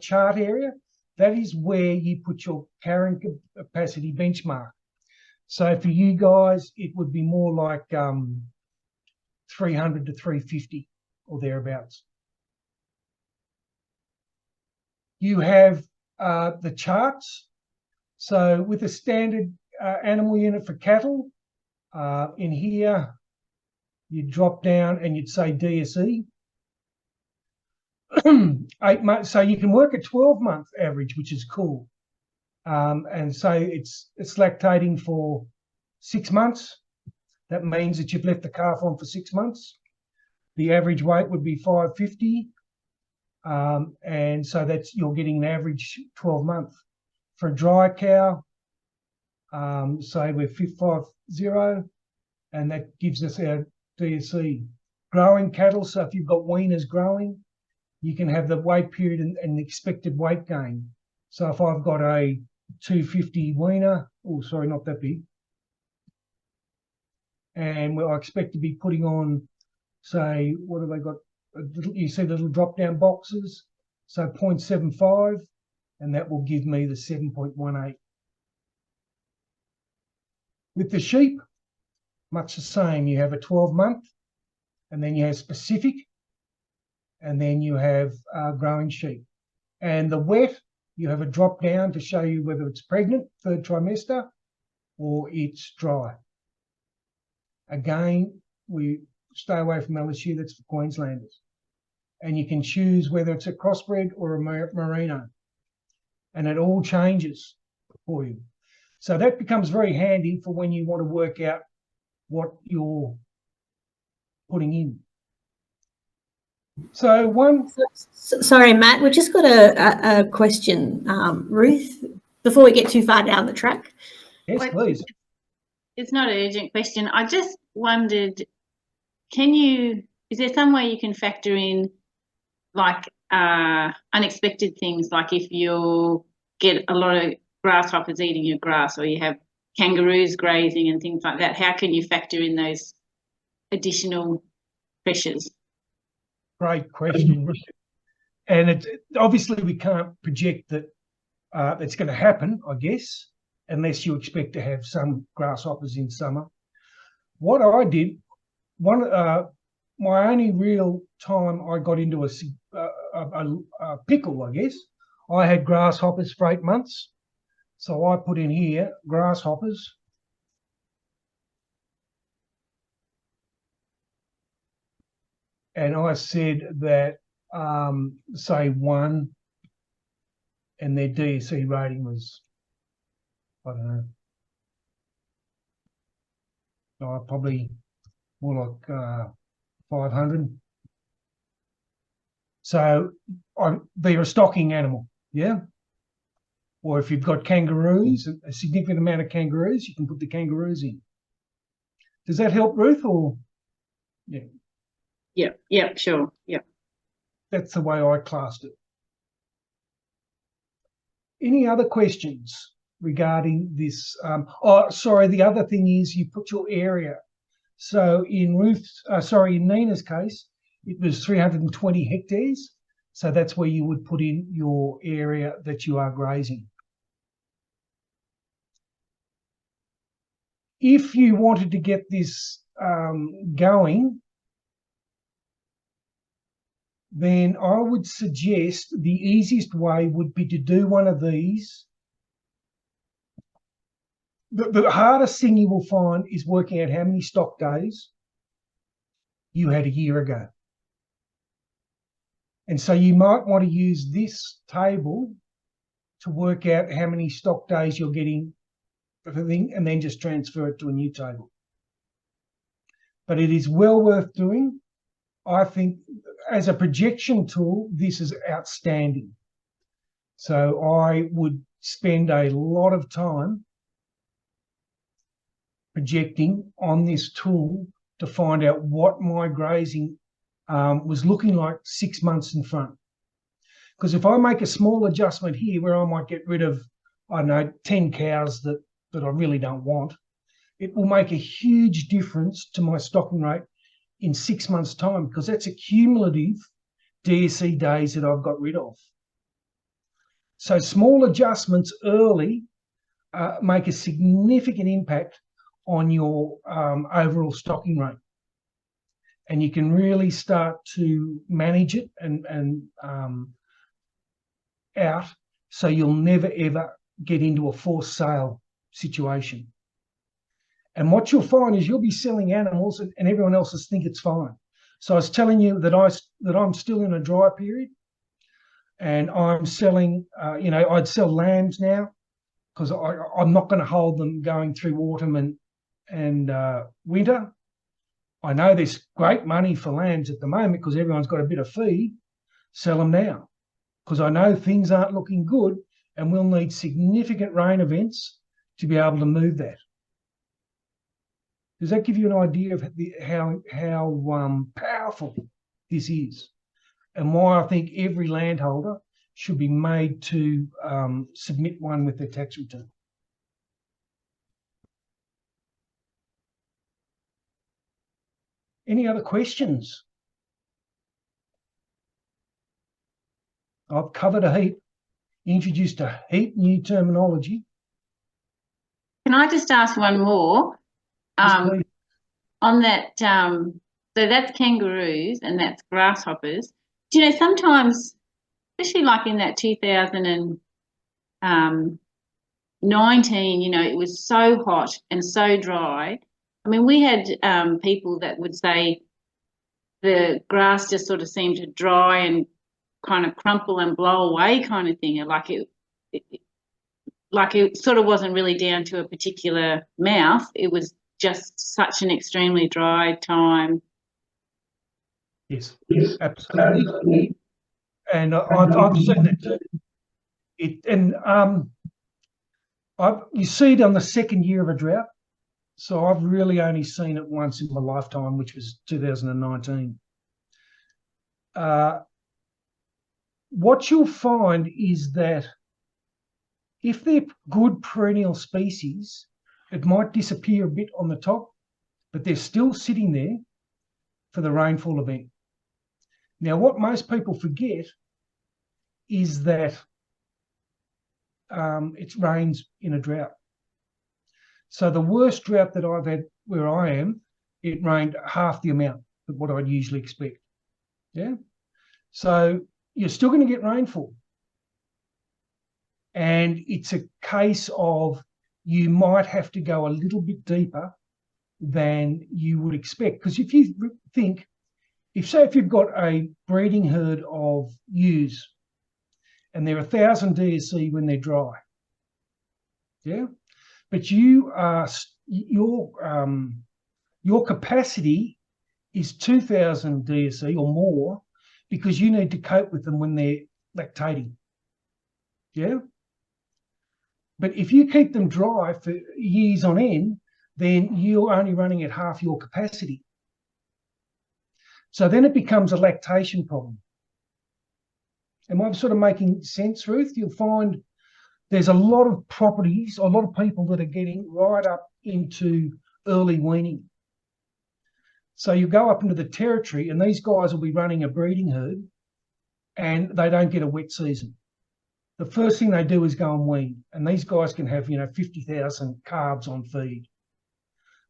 chart area. That is where you put your carrying capacity benchmark. So for you guys, it would be more like 300 to 350 or thereabouts. You have the charts. So with a standard animal unit for cattle, in here, you drop down and you'd say DSE. 8 months, so you can work a 12-month average, which is cool. And so it's lactating for 6 months. That means that you've left the calf on for 6 months. The average weight would be 550. And so you're getting an average 12 month. For a dry cow, say we're 550, and that gives us our DSE. Growing cattle, so if you've got weaners growing, you can have the weight period and the expected weight gain. So if I've got a 250 weaner, oh, sorry, not that big, and I expect to be putting on, say, what have they got? You see the little drop-down boxes. So 0.75, and that will give me the 7.18. With the sheep, much the same. You have a 12-month, and then you have specific, and then you have growing sheep. And the wet, you have a drop down to show you whether it's pregnant, 3rd trimester, or it's dry. Again, we stay away from LSU, that's for Queenslanders. And you can choose whether it's a crossbred or a merino. And it all changes for you. So that becomes very handy for when you want to work out what you're putting in. So Sorry, Matt, we've just got a question, Ruth, before we get too far down the track. Yes, please. It's not an urgent question. I just wondered, is there some way you can factor in like unexpected things, like if you get a lot of grasshoppers eating your grass, or you have kangaroos grazing and things like that? How can you factor in those additional pressures? Great question. And obviously we can't project that it's going to happen, I guess, unless you expect to have some grasshoppers in summer. What I did, my only real time I got into a pickle, I guess, I had grasshoppers for 8 months. So I put in here grasshoppers. And I said that, say 1, and their DSC rating was, I don't know, probably more like 500. So they're a stocking animal, yeah? Or if you've got kangaroos, a significant amount of kangaroos, you can put the kangaroos in. Does that help, Ruth, or? Yeah. Yeah, sure, yeah. That's the way I classed it. Any other questions regarding this? The other thing is you put your area. So in Nina's case, it was 320 hectares. So that's where you would put in your area that you are grazing. If you wanted to get this going, then I would suggest the easiest way would be to do one of these. The hardest thing you will find is working out how many stock days you had a year ago. And so you might want to use this table to work out how many stock days you're getting, and then just transfer it to a new table. But it is well worth doing. I think as a projection tool, this is outstanding. So I would spend a lot of time projecting on this tool to find out what my grazing was looking like 6 months in front. Because if I make a small adjustment here where I might get rid of, I don't know, 10 cows that I really don't want, it will make a huge difference to my stocking rate in 6 months' time, because that's a cumulative DSC days that I've got rid of. So small adjustments early make a significant impact on your overall stocking rate. And you can really start to manage it and out, so you'll never, ever get into a forced sale situation. And what you'll find is you'll be selling animals and everyone else will think it's fine. So I was telling you that I'm still in a dry period, and I'm selling, I'd sell lambs now, because I'm not going to hold them going through autumn and winter. I know there's great money for lambs at the moment because everyone's got a bit of feed. Sell them now, because I know things aren't looking good and we'll need significant rain events to be able to move that. Does that give you an idea of how powerful this is, and why I think every landholder should be made to submit one with their tax return? Any other questions? I've covered a heap, introduced a heap new terminology. Can I just ask one more? Please. On that, so that's kangaroos and that's grasshoppers. Do you know, sometimes, especially like in that 2019, you know, it was so hot and so dry. I mean, we had people that would say the grass just sort of seemed to dry and kind of crumple and blow away kind of thing. Like it sort of wasn't really down to a particular mouth. It was just such an extremely dry time. Yes, absolutely. And I've seen that too. You see it on the second year of a drought. So I've really only seen it once in my lifetime, which was 2019. What you'll find is that if they're good perennial species, it might disappear a bit on the top, but they're still sitting there for the rainfall event. Now, what most people forget is that it rains in a drought. So the worst drought that I've had where I am, it rained half the amount of what I'd usually expect. Yeah. So you're still going to get rainfall. And it's a case of you might have to go a little bit deeper than you would expect. Because if you think, if you've got a breeding herd of ewes and they're 1,000 DSC when they're dry, yeah, but your capacity is 2,000 DSC or more because you need to cope with them when they're lactating, yeah. But if you keep them dry for years on end, then you're only running at half your capacity. So then it becomes a lactation problem. Am I sort of making sense, Ruth? You'll find there's a lot of properties, a lot of people that are getting right up into early weaning. So you go up into the territory and these guys will be running a breeding herd and they don't get a wet season. The first thing they do is go and wean. And these guys can have, 50,000 calves on feed.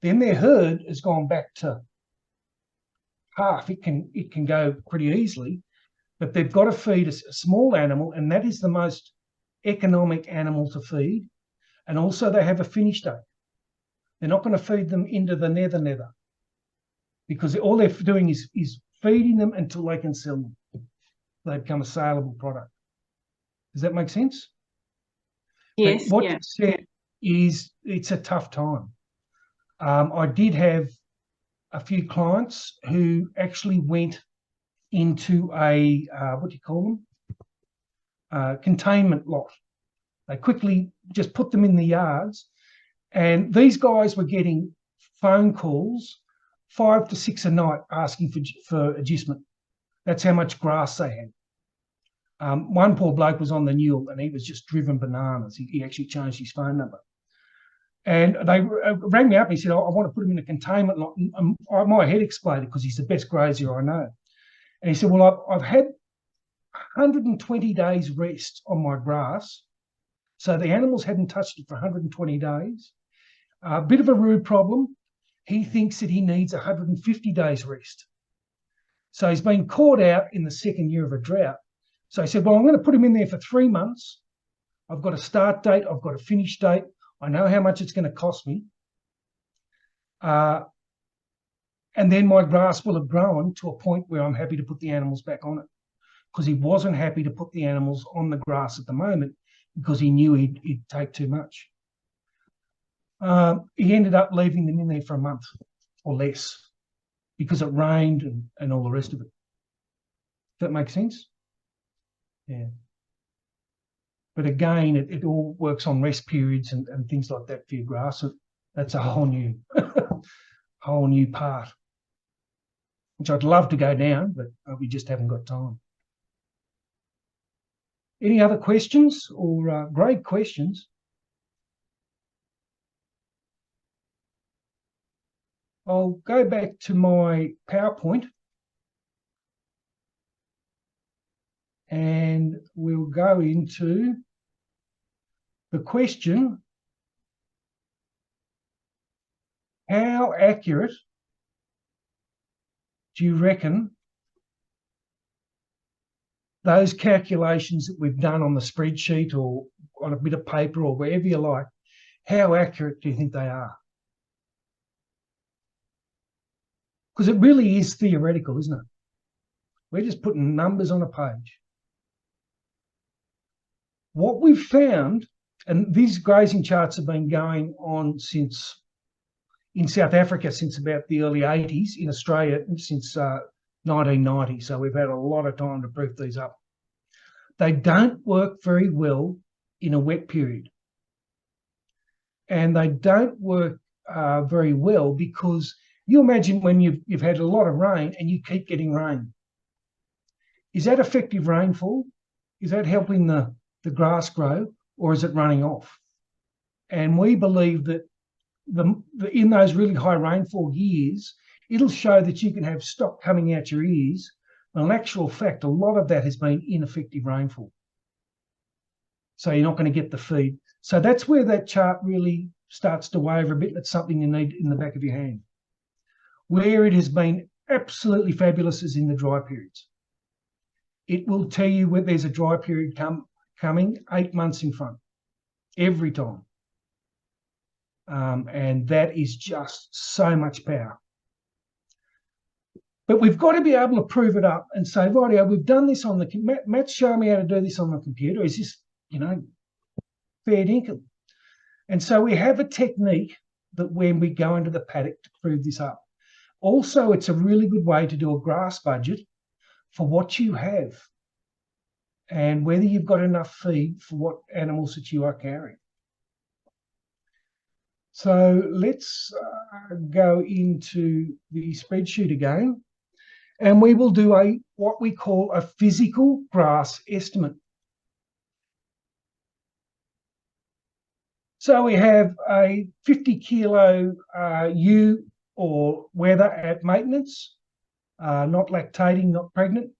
Then their herd has gone back to half. It can go pretty easily, but they've got to feed a small animal, and that is the most economic animal to feed. And also they have a finish date. They're not going to feed them into the nether because all they're doing is feeding them until they can sell them. They become a saleable product. Does that make sense? Yes. But what you said is it's a tough time. I did have a few clients who actually went into a, containment lot. They quickly just put them in the yards, and these guys were getting phone calls 5 to 6 a night asking for adjustment. That's how much grass they had. One poor bloke was on the Newell and he was just driven bananas. He actually changed his phone number. And they rang me up and he said, I want to put him in a containment lot. And my head exploded because he's the best grazier I know. And he said, well, I've had 120 days rest on my grass. So the animals hadn't touched it for 120 days. A bit of a rude problem. He thinks that he needs 150 days rest. So he's been caught out in the second year of a drought. So he said, well, I'm going to put him in there for 3 months. I've got a start date. I've got a finish date. I know how much it's going to cost me. And then my grass will have grown to a point where I'm happy to put the animals back on it, because he wasn't happy to put the animals on the grass at the moment because he knew he'd take too much. He ended up leaving them in there for a month or less because it rained and all the rest of it. Does that make sense? Yeah. But again, it all works on rest periods and things like that for your grass. So that's a whole new part, which I'd love to go down, but we just haven't got time. Any other questions or great questions? I'll go back to my PowerPoint. and we'll go into the question: how accurate do you reckon those calculations that we've done on the spreadsheet or on a bit of paper or wherever you like, how accurate do you think they are? Because it really is theoretical, isn't it? We're just putting numbers on a page. What we've found, and these grazing charts have been going on since, in South Africa, since about the early 80s, in Australia since 1990. So we've had a lot of time to proof these up. They don't work very well in a wet period. And they don't work very well because you imagine when you've had a lot of rain and you keep getting rain. Is that effective rainfall? Is that helping the grass grow, or is it running off? And we believe that in those really high rainfall years, it'll show that you can have stock coming out your ears. But in actual fact, a lot of that has been ineffective rainfall. So you're not going to get the feed. So that's where that chart really starts to waver a bit. That's something you need in the back of your hand. Where it has been absolutely fabulous is in the dry periods. It will tell you where there's a dry period coming 8 months in front, every time. And that is just so much power. But we've got to be able to prove it up and say, right, we've done this on the, Matt's showing me how to do this on the computer. Is this, fair dinkum? And so we have a technique that when we go into the paddock to prove this up. Also, it's a really good way to do a grass budget for what you have and whether you've got enough feed for what animals that you are carrying. So let's go into the spreadsheet again, and we will do what we call a physical grass estimate. So we have a 50 kilo ewe or wether at maintenance, not lactating, not pregnant.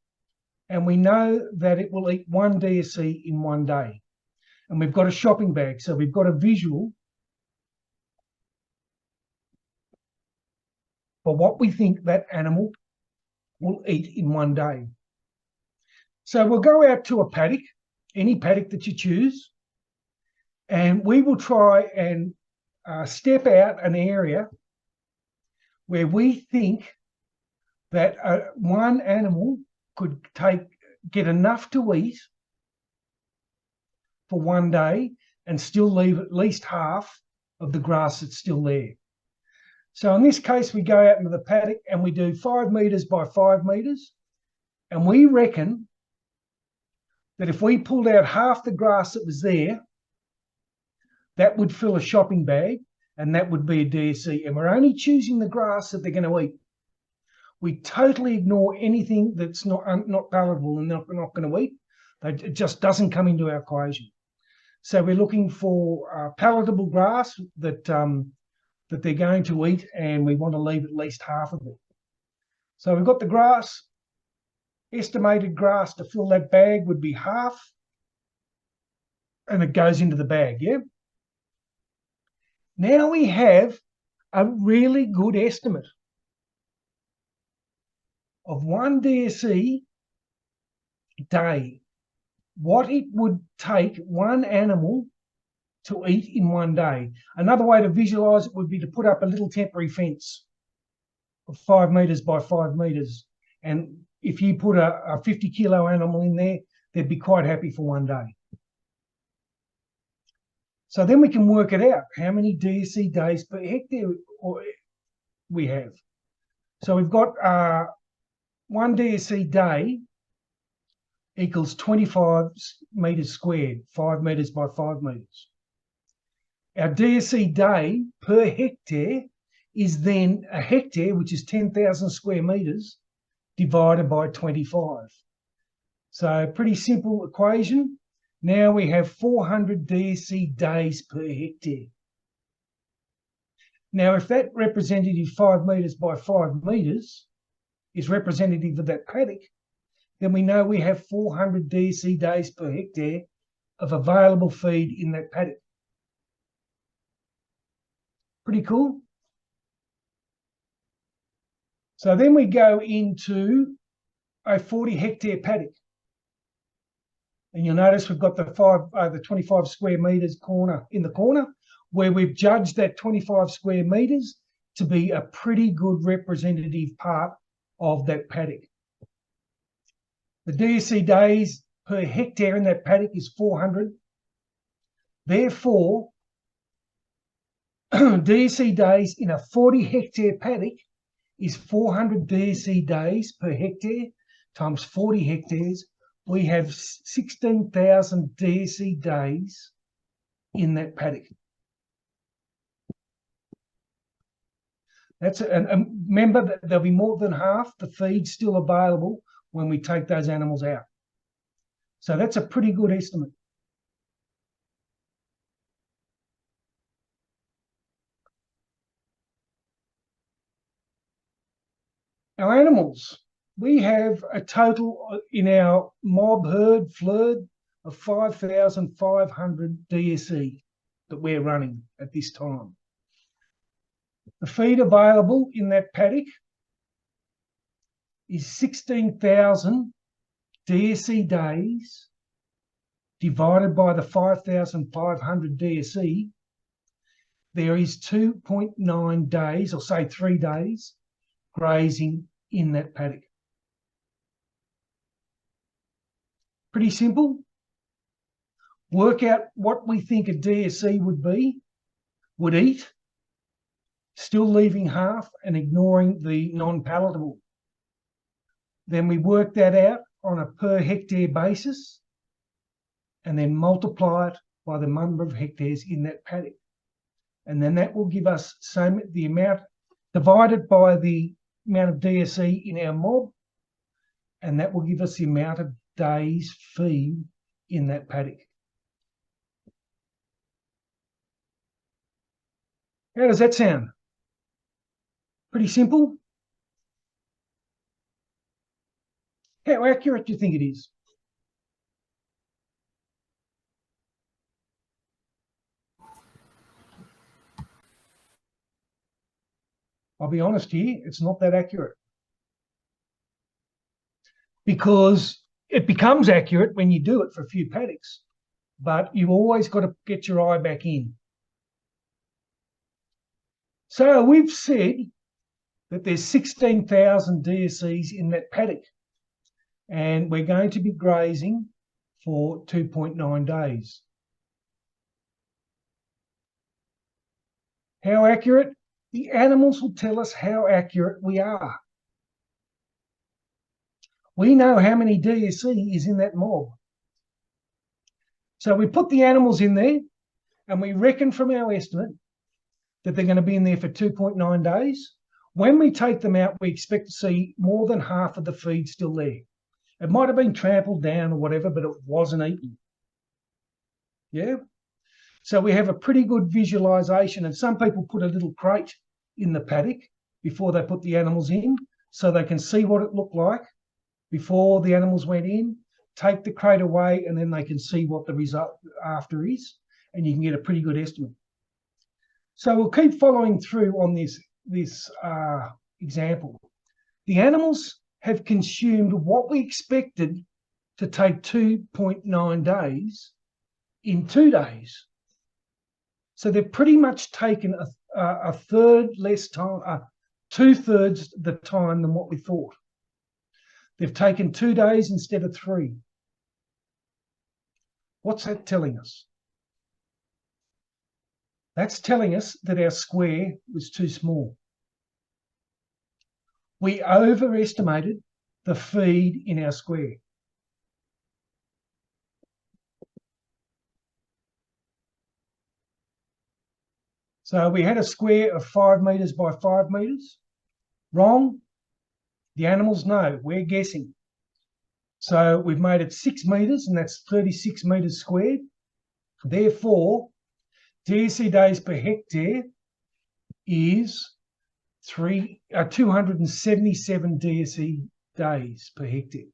And we know that it will eat 1 DSE in 1 day. And we've got a shopping bag. So we've got a visual for what we think that animal will eat in 1 day. So we'll go out to a paddock, any paddock that you choose, and we will try and step out an area where we think that one animal could get enough to eat for 1 day and still leave at least half of the grass that's still there. So in this case, we go out into the paddock and we do 5 metres by 5 metres. And we reckon that if we pulled out half the grass that was there, that would fill a shopping bag and that would be a DSE. And we're only choosing the grass that they're going to eat. We totally ignore anything that's not palatable and not going to eat. It just doesn't come into our equation. So we're looking for palatable grass that they're going to eat, and we want to leave at least half of it. So we've got the grass. Estimated grass to fill that bag would be half, and it goes into the bag, yeah? Now we have a really good estimate of 1 DSE day, what it would take one animal to eat in 1 day. Another way to visualise it would be to put up a little temporary fence of 5 metres by 5 metres. And if you put a 50 kilo animal in there, they'd be quite happy for 1 day. So then we can work it out, how many DSE days per hectare we have. So we've got 1 DSE day equals 25 metres squared, 5 metres by 5 metres. Our DSE day per hectare is then a hectare, which is 10,000 square metres, divided by 25. So pretty simple equation. Now we have 400 DSE days per hectare. Now, if that representative 5 metres by 5 metres is representative of that paddock, then we know we have 400 DSC days per hectare of available feed in that paddock. Pretty cool. So then we go into a 40 hectare paddock. And you'll notice we've got the 25 square metres corner in the corner, where we've judged that 25 square metres to be a pretty good representative part of that paddock. The DSC days per hectare in that paddock is 400. Therefore, DSC days in a 40 hectare paddock is 400 DSC days per hectare times 40 hectares. We have 16,000 DSC days in that paddock. And remember that there'll be more than half the feed still available when we take those animals out. So that's a pretty good estimate. Our animals, we have a total in our mob herd FLIRD of 5,500 DSE that we're running at this time. The feed available in that paddock is 16,000 DSE days divided by the 5,500 DSE. There is 2.9 days, or say 3 days, grazing in that paddock. Pretty simple. Work out what we think a DSE would eat, still leaving half and ignoring the non-palatable. Then we work that out on a per hectare basis and then multiply it by the number of hectares in that paddock. And then that will give us the amount divided by the amount of DSE in our mob, and that will give us the amount of days feed in that paddock. How does that sound? Pretty simple. How accurate do you think it is? I'll be honest here, it's not that accurate. Because it becomes accurate when you do it for a few paddocks, but you've always got to get your eye back in. So we've said that there's 16,000 DSEs in that paddock, and we're going to be grazing for 2.9 days. How accurate? The animals will tell us how accurate we are. We know how many DSE is in that mob. So we put the animals in there and we reckon from our estimate that they're going to be in there for 2.9 days. When we take them out, we expect to see more than half of the feed still there. It might have been trampled down or whatever, but it wasn't eaten. Yeah? So we have a pretty good visualization, and some people put a little crate in the paddock before they put the animals in so they can see what it looked like before the animals went in, take the crate away, and then they can see what the result after is, and you can get a pretty good estimate. So we'll keep following through on this example. The animals have consumed what we expected to take 2.9 days in 2 days. So they've pretty much taken a third less time, 2/3 the time than what we thought. They've taken 2 days instead of 3. What's that telling us? That's telling us that our square was too small. We overestimated the feed in our square. So we had a square of 5 metres by 5 metres. Wrong. The animals know. We're guessing. So we've made it 6 metres, and that's 36 metres squared. Therefore, DSE days per hectare is 277 DSE days per hectare.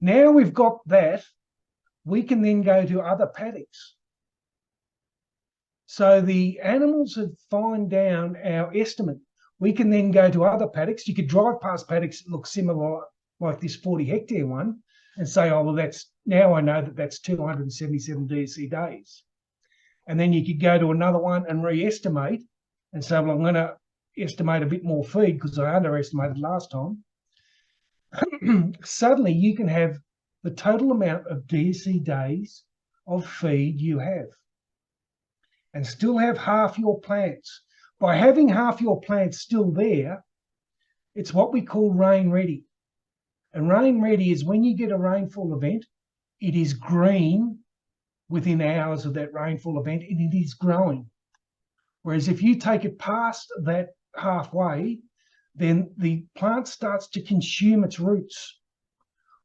Now we've got that, we can then go to other paddocks. So the animals have fined down our estimate. We can then go to other paddocks. You could drive past paddocks that look similar, like this 40 hectare one, and say, oh, well, now I know that that's 277 DSC days. And then you could go to another one and re-estimate and say, well, I'm going to estimate a bit more feed because I underestimated last time. Suddenly you can have the total amount of DSC days of feed you have and still have half your plants. By having half your plants still there, it's what we call rain ready. And rain ready is when you get a rainfall event, it is green within hours of that rainfall event, and it is growing. Whereas if you take it past that halfway, then the plant starts to consume its roots.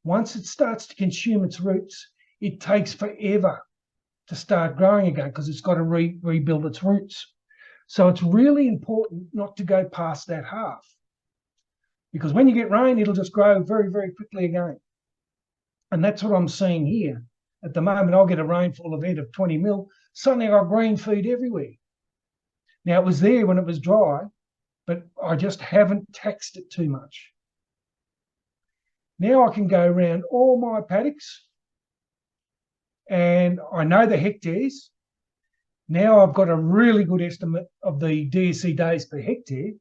Once it starts to consume its roots, it takes forever to start growing again because it's got to rebuild its roots. So it's really important not to go past that half, because when you get rain, it'll just grow very, very quickly again. And that's what I'm seeing here. At the moment, I'll get a rainfall event of 20 mil. Suddenly I've got green feed everywhere. Now, it was there when it was dry, but I just haven't taxed it too much. Now I can go around all my paddocks and I know the hectares. Now I've got a really good estimate of the DSC days per hectare.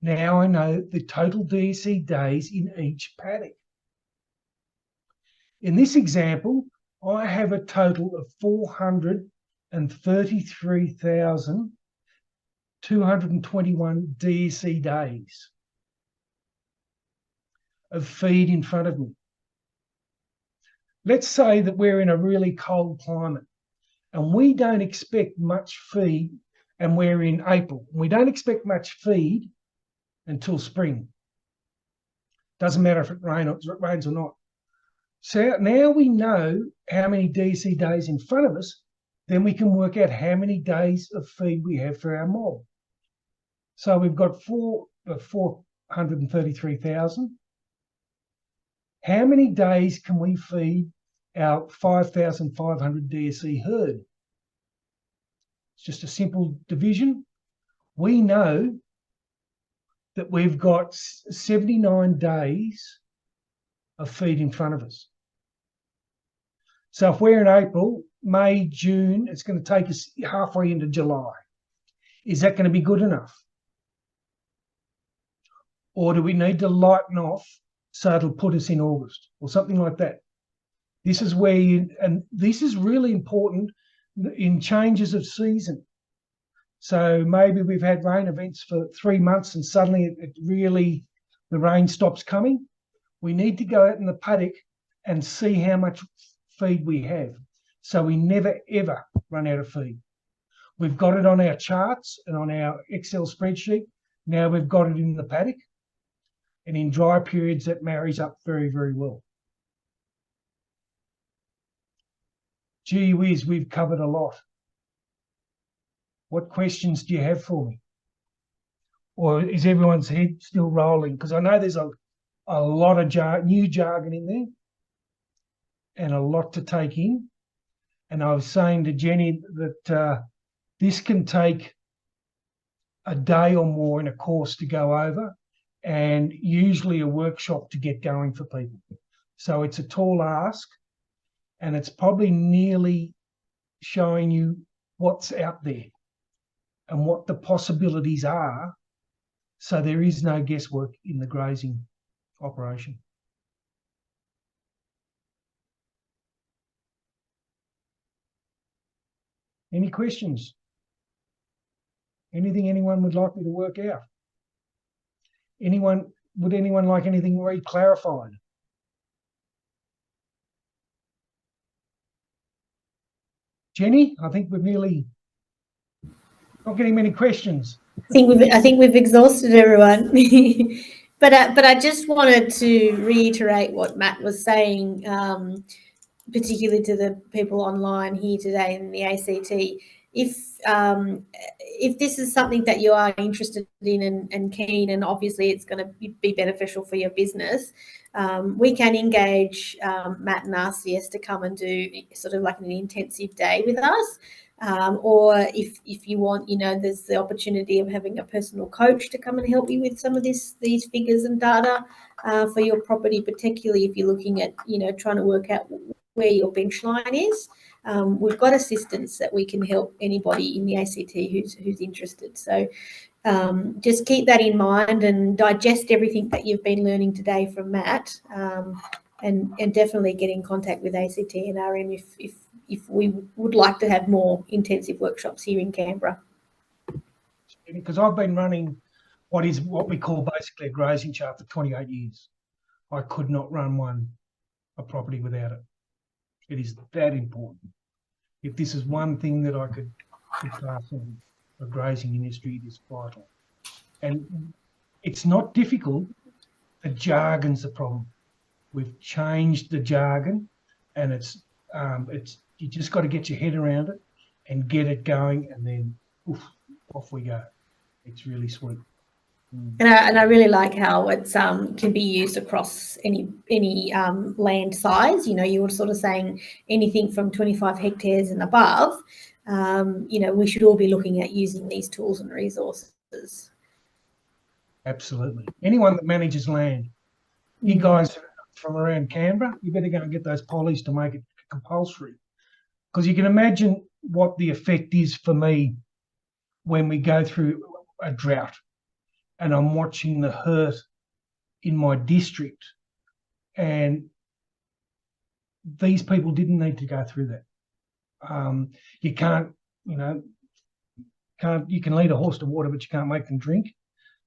Now I know the total DSC days in each paddock. In this example, I have a total of 433,221 DSC days of feed in front of me. Let's say that we're in a really cold climate and we don't expect much feed, and we're in April. We don't expect much feed until spring. Doesn't matter if it rains or not. So now we know how many DSC days in front of us, then we can work out how many days of feed we have for our mob. So we've got 433,000. How many days can we feed our 5,500 DSC herd? It's just a simple division. We know that we've got 79 days of feed in front of us. So if we're in April, May, June, it's going to take us halfway into July. Is that going to be good enough? Or do we need to lighten off so it'll put us in August or something like that? This is where and this is really important in changes of season. So maybe we've had rain events for 3 months and suddenly the rain stops coming. We need to go out in the paddock and see how much feed we have, so we never ever run out of feed. We've got it on our charts and on our Excel spreadsheet. Now we've got it in the paddock, and in dry periods that marries up very, very well. Gee whiz, we've covered a lot. What questions do you have for me? Or is everyone's head still rolling? Because I know there's a lot of new jargon in there and a lot to take in. And I was saying to Jenny that this can take a day or more in a course to go over, and usually a workshop to get going for people. So it's a tall ask, and it's probably nearly showing you what's out there and what the possibilities are, so there is no guesswork in the grazing operation. Any questions? Anything anyone would like me to work out? Would anyone like anything re-clarified? Jenny, I think we're nearly not getting many questions. I think we've exhausted everyone. But I just wanted to reiterate what Matt was saying, particularly to the people online here today in the ACT, if this is something that you are interested in and keen, and obviously it's going to be beneficial for your business, we can engage Matt and RCS to come and do sort of like an intensive day with us. Or if you want, there's the opportunity of having a personal coach to come and help you with some of these figures and data for your property, particularly if you're looking at, trying to work out where your bench line is. We've got assistance that we can help anybody in the ACT who's interested. So just keep that in mind and digest everything that you've been learning today from Matt, and definitely get in contact with ACT and RM if we would like to have more intensive workshops here in Canberra. Because I've been running what we call basically a grazing chart for 28 years. I could not run a property without it. It is that important. If this is one thing that I could pass on the grazing industry, it is vital. And it's not difficult. The jargon's the problem. We've changed the jargon, and it's you just got to get your head around it and get it going, and then off we go. It's really sweet. And I really like how it's can be used across any land size. You were sort of saying anything from 25 hectares and above. We should all be looking at using these tools and resources. Absolutely. Anyone that manages land, you guys from around Canberra, you better go and get those pollies to make it compulsory, because you can imagine what the effect is for me when we go through a drought and I'm watching the hurt in my district, and these people didn't need to go through that. You can't, you can lead a horse to water, but you can't make them drink.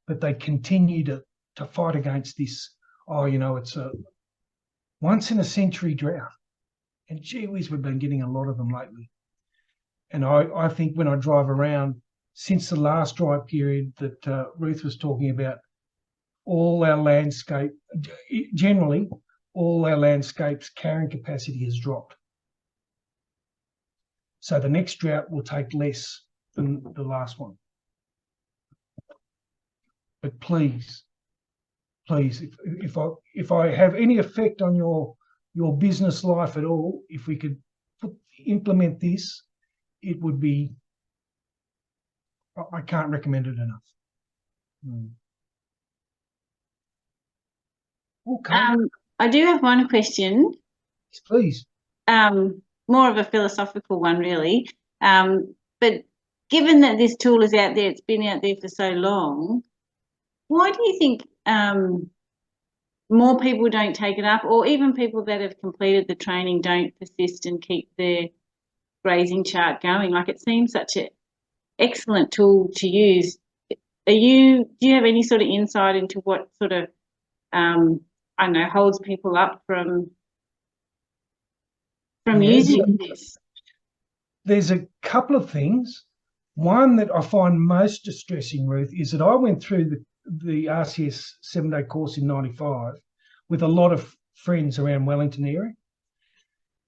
But they continue to fight against this. It's a once in a century drought, and gee whiz, we've been getting a lot of them lately. And I think when I drive around, since the last dry period that Ruth was talking about, all our landscape, generally, all our landscapes carrying capacity has dropped. So the next drought will take less than the last one. But please, if I have any effect on your business life at all, if we could implement this, it would be, I can't recommend it enough. Okay. I do have one question. Yes, please. More of a philosophical one, really. But given that this tool is out there, it's been out there for so long, why do you think more people don't take it up, or even people that have completed the training don't persist and keep their grazing chart going? Like, it seems such an excellent tool to use. Do you have any sort of insight into what sort of holds people up from using this? There's a couple of things. One that I find most distressing, Ruth, is that I went through the RCS 7-day course in 95 with a lot of friends around Wellington area,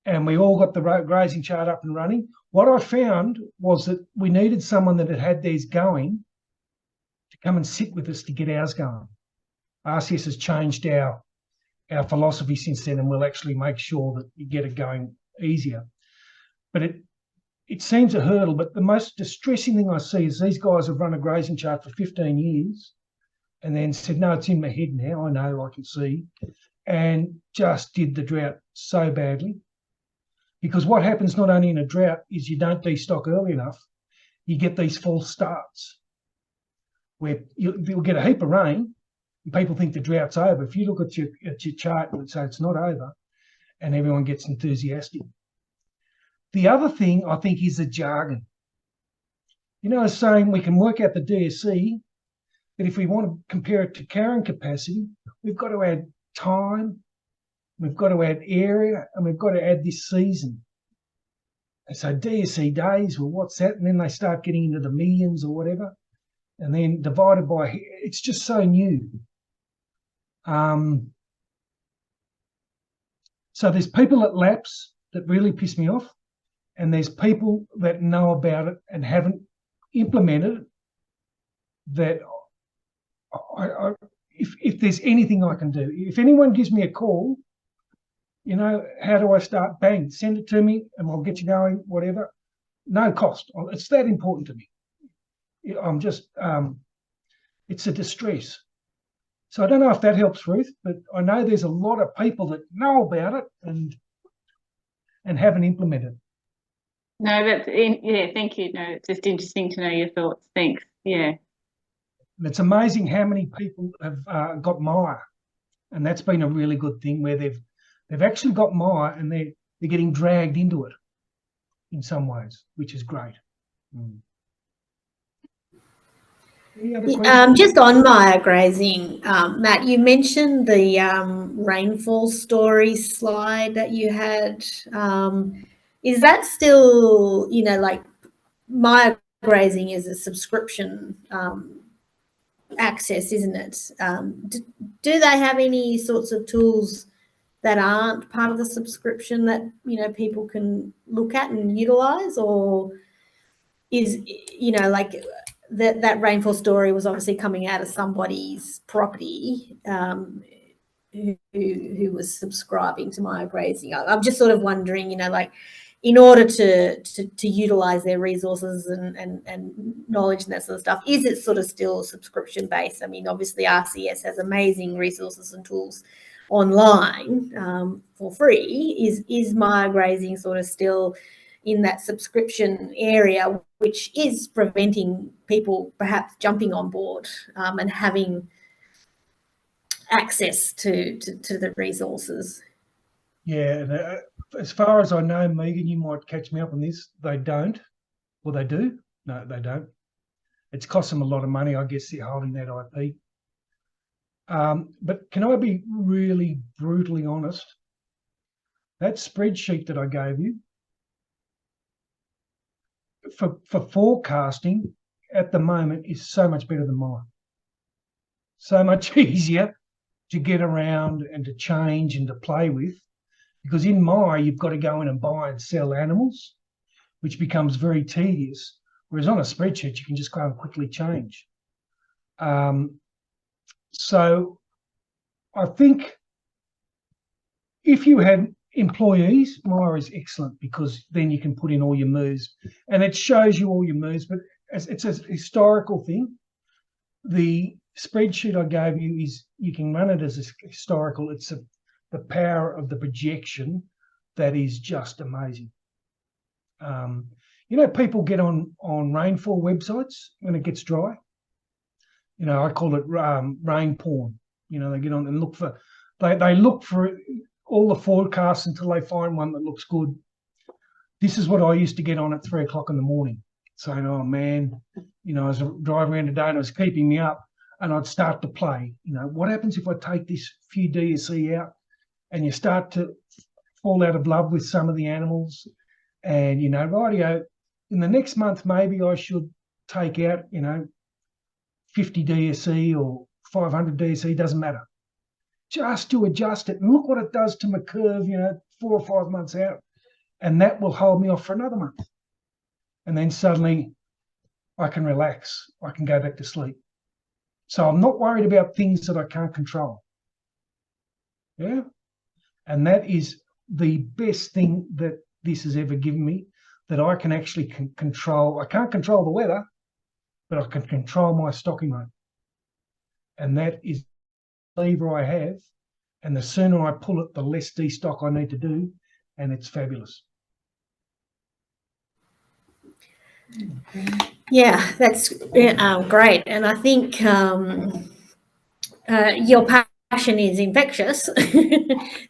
and we all got the grazing chart up and running. What I found was that we needed someone that had theirs going to come and sit with us to get ours going. RCS has changed our philosophy since then, and we'll actually make sure that you get it going easier. But it seems a hurdle, but the most distressing thing I see is these guys have run a grazing chart for 15 years and then said, no, it's in my head now, I know, I can see, and just did the drought so badly. Because what happens not only in a drought is you don't destock early enough, you get these false starts where you'll get a heap of rain and people think the drought's over. If you look at your chart and say it's not over, and everyone gets enthusiastic. The other thing I think is the jargon. Saying we can work out the DSC, but if we want to compare it to carrying capacity, we've got to add time, we've got to add area, and we've got to add this season. And so DSC days, well, what's that? And then they start getting into the millions or whatever, and then divided by, it's just so new. So there's people at LAPS that really piss me off, and there's people that know about it and haven't implemented it, that if there's anything I can do, if anyone gives me a call, you know, how do I start? Bang, send it to me and I'll get you going, whatever. No cost. It's that important to me. I'm just, it's a distress. So I don't know if that helps, Ruth, but I know there's a lot of people that know about it and haven't implemented. No, yeah, thank you. No, it's just interesting to know your thoughts. Thanks. Yeah. And it's amazing how many people have got mire, and that's been a really good thing where they've actually got mire and they're getting dragged into it in some ways, which is great. Any other questions? Just on mire grazing, Matt, you mentioned the rainfall story slide that you had. Is that still, you know, like mire grazing is a subscription access, isn't it? Do they have any sorts of tools that aren't part of the subscription that, you know, people can look at and utilize, or is, you know, like that rainfall story was obviously coming out of somebody's property who was subscribing to mire grazing? I'm just sort of wondering, you know, like in order to utilize their resources and knowledge and that sort of stuff, is it sort of still subscription based? I mean, obviously RCS has amazing resources and tools online for free. Is mire grazing sort of still in that subscription area, which is preventing people perhaps jumping on board and having access to the resources? Yeah, and as far as I know, Megan, you might catch me up on this, they don't. Well, they do? No, they don't. It's cost them a lot of money, I guess, they're holding that IP. But can I be really brutally honest? That spreadsheet that I gave you, for forecasting at the moment is so much better than mine. So much easier to get around and to change and to play with, because in mire you've got to go in and buy and sell animals, which becomes very tedious, whereas on a spreadsheet you can just go and quickly change. So I think if you had employees, mire is excellent, because then you can put in all your moves and it shows you all your moves, but it's a historical thing. The spreadsheet I gave you is, you can run it as a historical. It's the power of the projection that is just amazing. You know, people get on rainfall websites when it gets dry. You know, I call it rain porn. You know, they get on and look for, they look for all the forecasts until they find one that looks good. This is what I used to get on at 3 o'clock in the morning, saying, oh man, you know, I was driving around today and it was keeping me up, and I'd start to play, you know, what happens if I take this few DSE out? And you start to fall out of love with some of the animals, and, you know, rightio, in the next month, maybe I should take out, you know, 50 DSE or 500 DSE, doesn't matter. Just to adjust it. And look what it does to my curve, you know, 4 or 5 months out. And that will hold me off for another month. And then suddenly I can relax. I can go back to sleep. So I'm not worried about things that I can't control. Yeah. And that is the best thing that this has ever given me, that I can actually control. I can't control the weather, but I can control my stocking rate. And that is the lever I have. And the sooner I pull it, the less destock I need to do. And it's fabulous. Yeah, that's great. And I think your passion is infectious.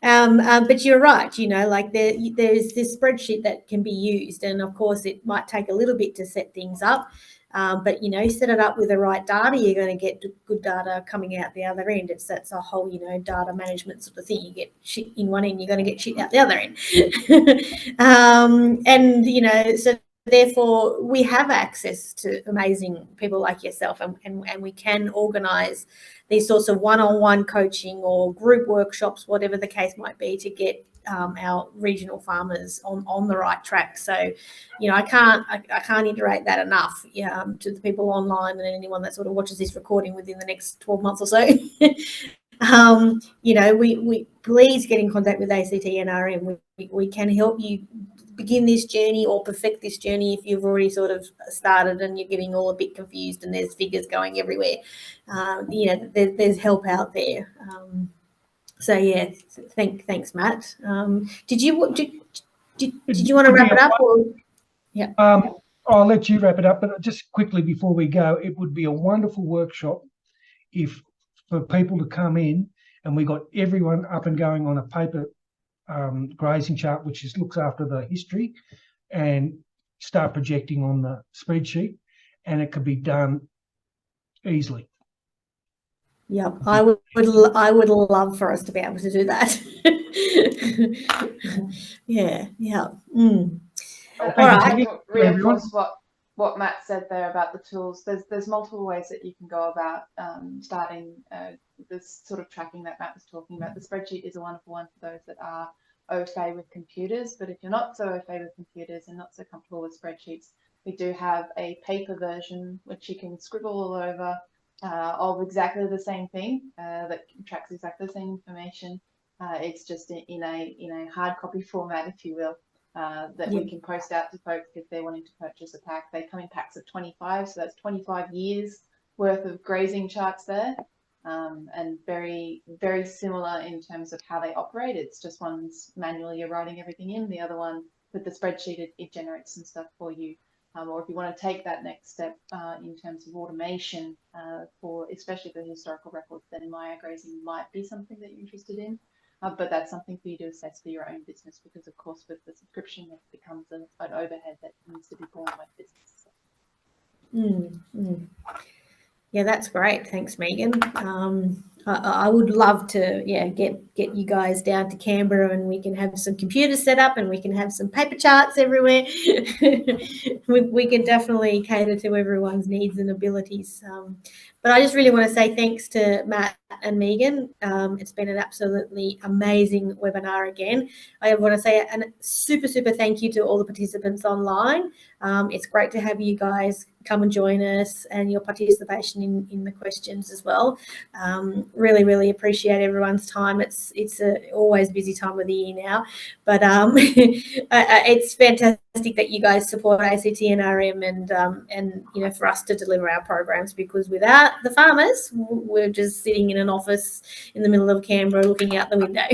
But you're right, you know, like there's this spreadsheet that can be used, and of course it might take a little bit to set things up, but, you know, set it up with the right data, you're going to get good data coming out the other end. That's a whole, you know, data management sort of thing. You get shit in one end, you're going to get shit out the other end. And, you know, so therefore we have access to amazing people like yourself, and we can organise these sorts of one-on-one coaching or group workshops, whatever the case might be, to get our regional farmers on the right track. So, you know, I can't iterate that enough to the people online and anyone that sort of watches this recording within the next 12 months or so. You know, we please get in contact with ACT NRM. We can help you begin this journey or perfect this journey if you've already sort of started and you're getting all a bit confused and there's figures going everywhere. You know, there's help out there. So yeah, thanks, Matt. Did you want to wrap it up? Or? Yeah. I'll let you wrap it up, but just quickly before we go, it would be a wonderful workshop for people to come in, and we got everyone up and going on a paper grazing chart, which looks after the history, and start projecting on the spreadsheet, and it could be done easily. Yeah, I would love for us to be able to do that. Yeah. Well, All right. Reinforce what Matt said there about the tools. There's multiple ways that you can go about starting this sort of tracking that Matt was talking about. The spreadsheet is a wonderful one for those that are au fait with computers, but if you're not so au fait with computers and not so comfortable with spreadsheets, we do have a paper version which you can scribble all over of exactly the same thing that tracks exactly the same information. It's just in a hard copy format, if you will. That we can post out to folks if they're wanting to purchase a pack. They come in packs of 25, so that's 25 years worth of grazing charts there, and very, very similar in terms of how they operate. It's just one's manually you're writing everything in, the other one with the spreadsheet it generates some stuff for you. Or if you want to take that next step in terms of automation for especially the historical records, then Maya Grazing might be something that you're interested in. But that's something for you to assess for your own business, because of course with the subscription it becomes an overhead that needs to be borne by business. Yeah, that's great. Thanks, Megan. I would love to, get you guys down to Canberra and we can have some computers set up and we can have some paper charts everywhere. we can definitely cater to everyone's needs and abilities. But I just really want to say thanks to Matt and Megan. It's been an absolutely amazing webinar again. I want to say a super thank you to all the participants online. It's great to have you guys come and join us and your participation in the questions as well. Really appreciate everyone's time. It's a always busy time of the year now, but it's fantastic that you guys support ACT NRM and you know, for us to deliver our programs, because without the farmers we're just sitting in an office in the middle of Canberra looking out the window.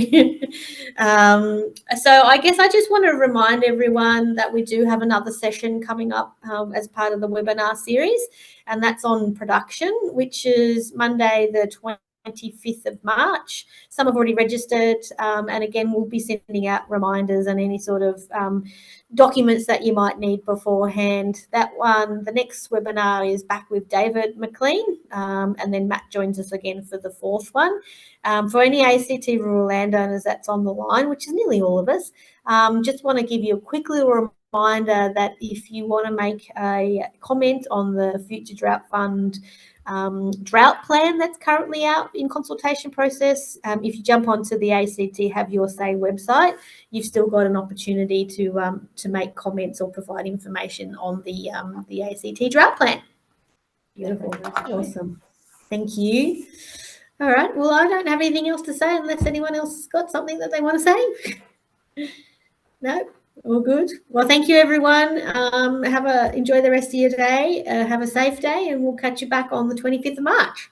So I guess I just want to remind everyone that we do have another session coming up as part of the webinar series, and that's on production, which is Monday the 25th of March. Some have already registered, and again we'll be sending out reminders and any sort of documents that you might need beforehand. That one, the next webinar is back with David McLean, and then Matt joins us again for the fourth one. For any ACT rural landowners that's on the line, which is nearly all of us, just want to give you a quick little reminder that if you want to make a comment on the Future Drought Fund drought plan that's currently out in consultation process, if you jump onto the ACT Have Your Say website, you've still got an opportunity to make comments or provide information on the ACT drought plan. Beautiful. Awesome. Thank you. All right. Well, I don't have anything else to say unless anyone else has got something that they want to say. No? All good. Well, thank you, everyone. Enjoy the rest of your day. Have a safe day, and we'll catch you back on the 25th of March.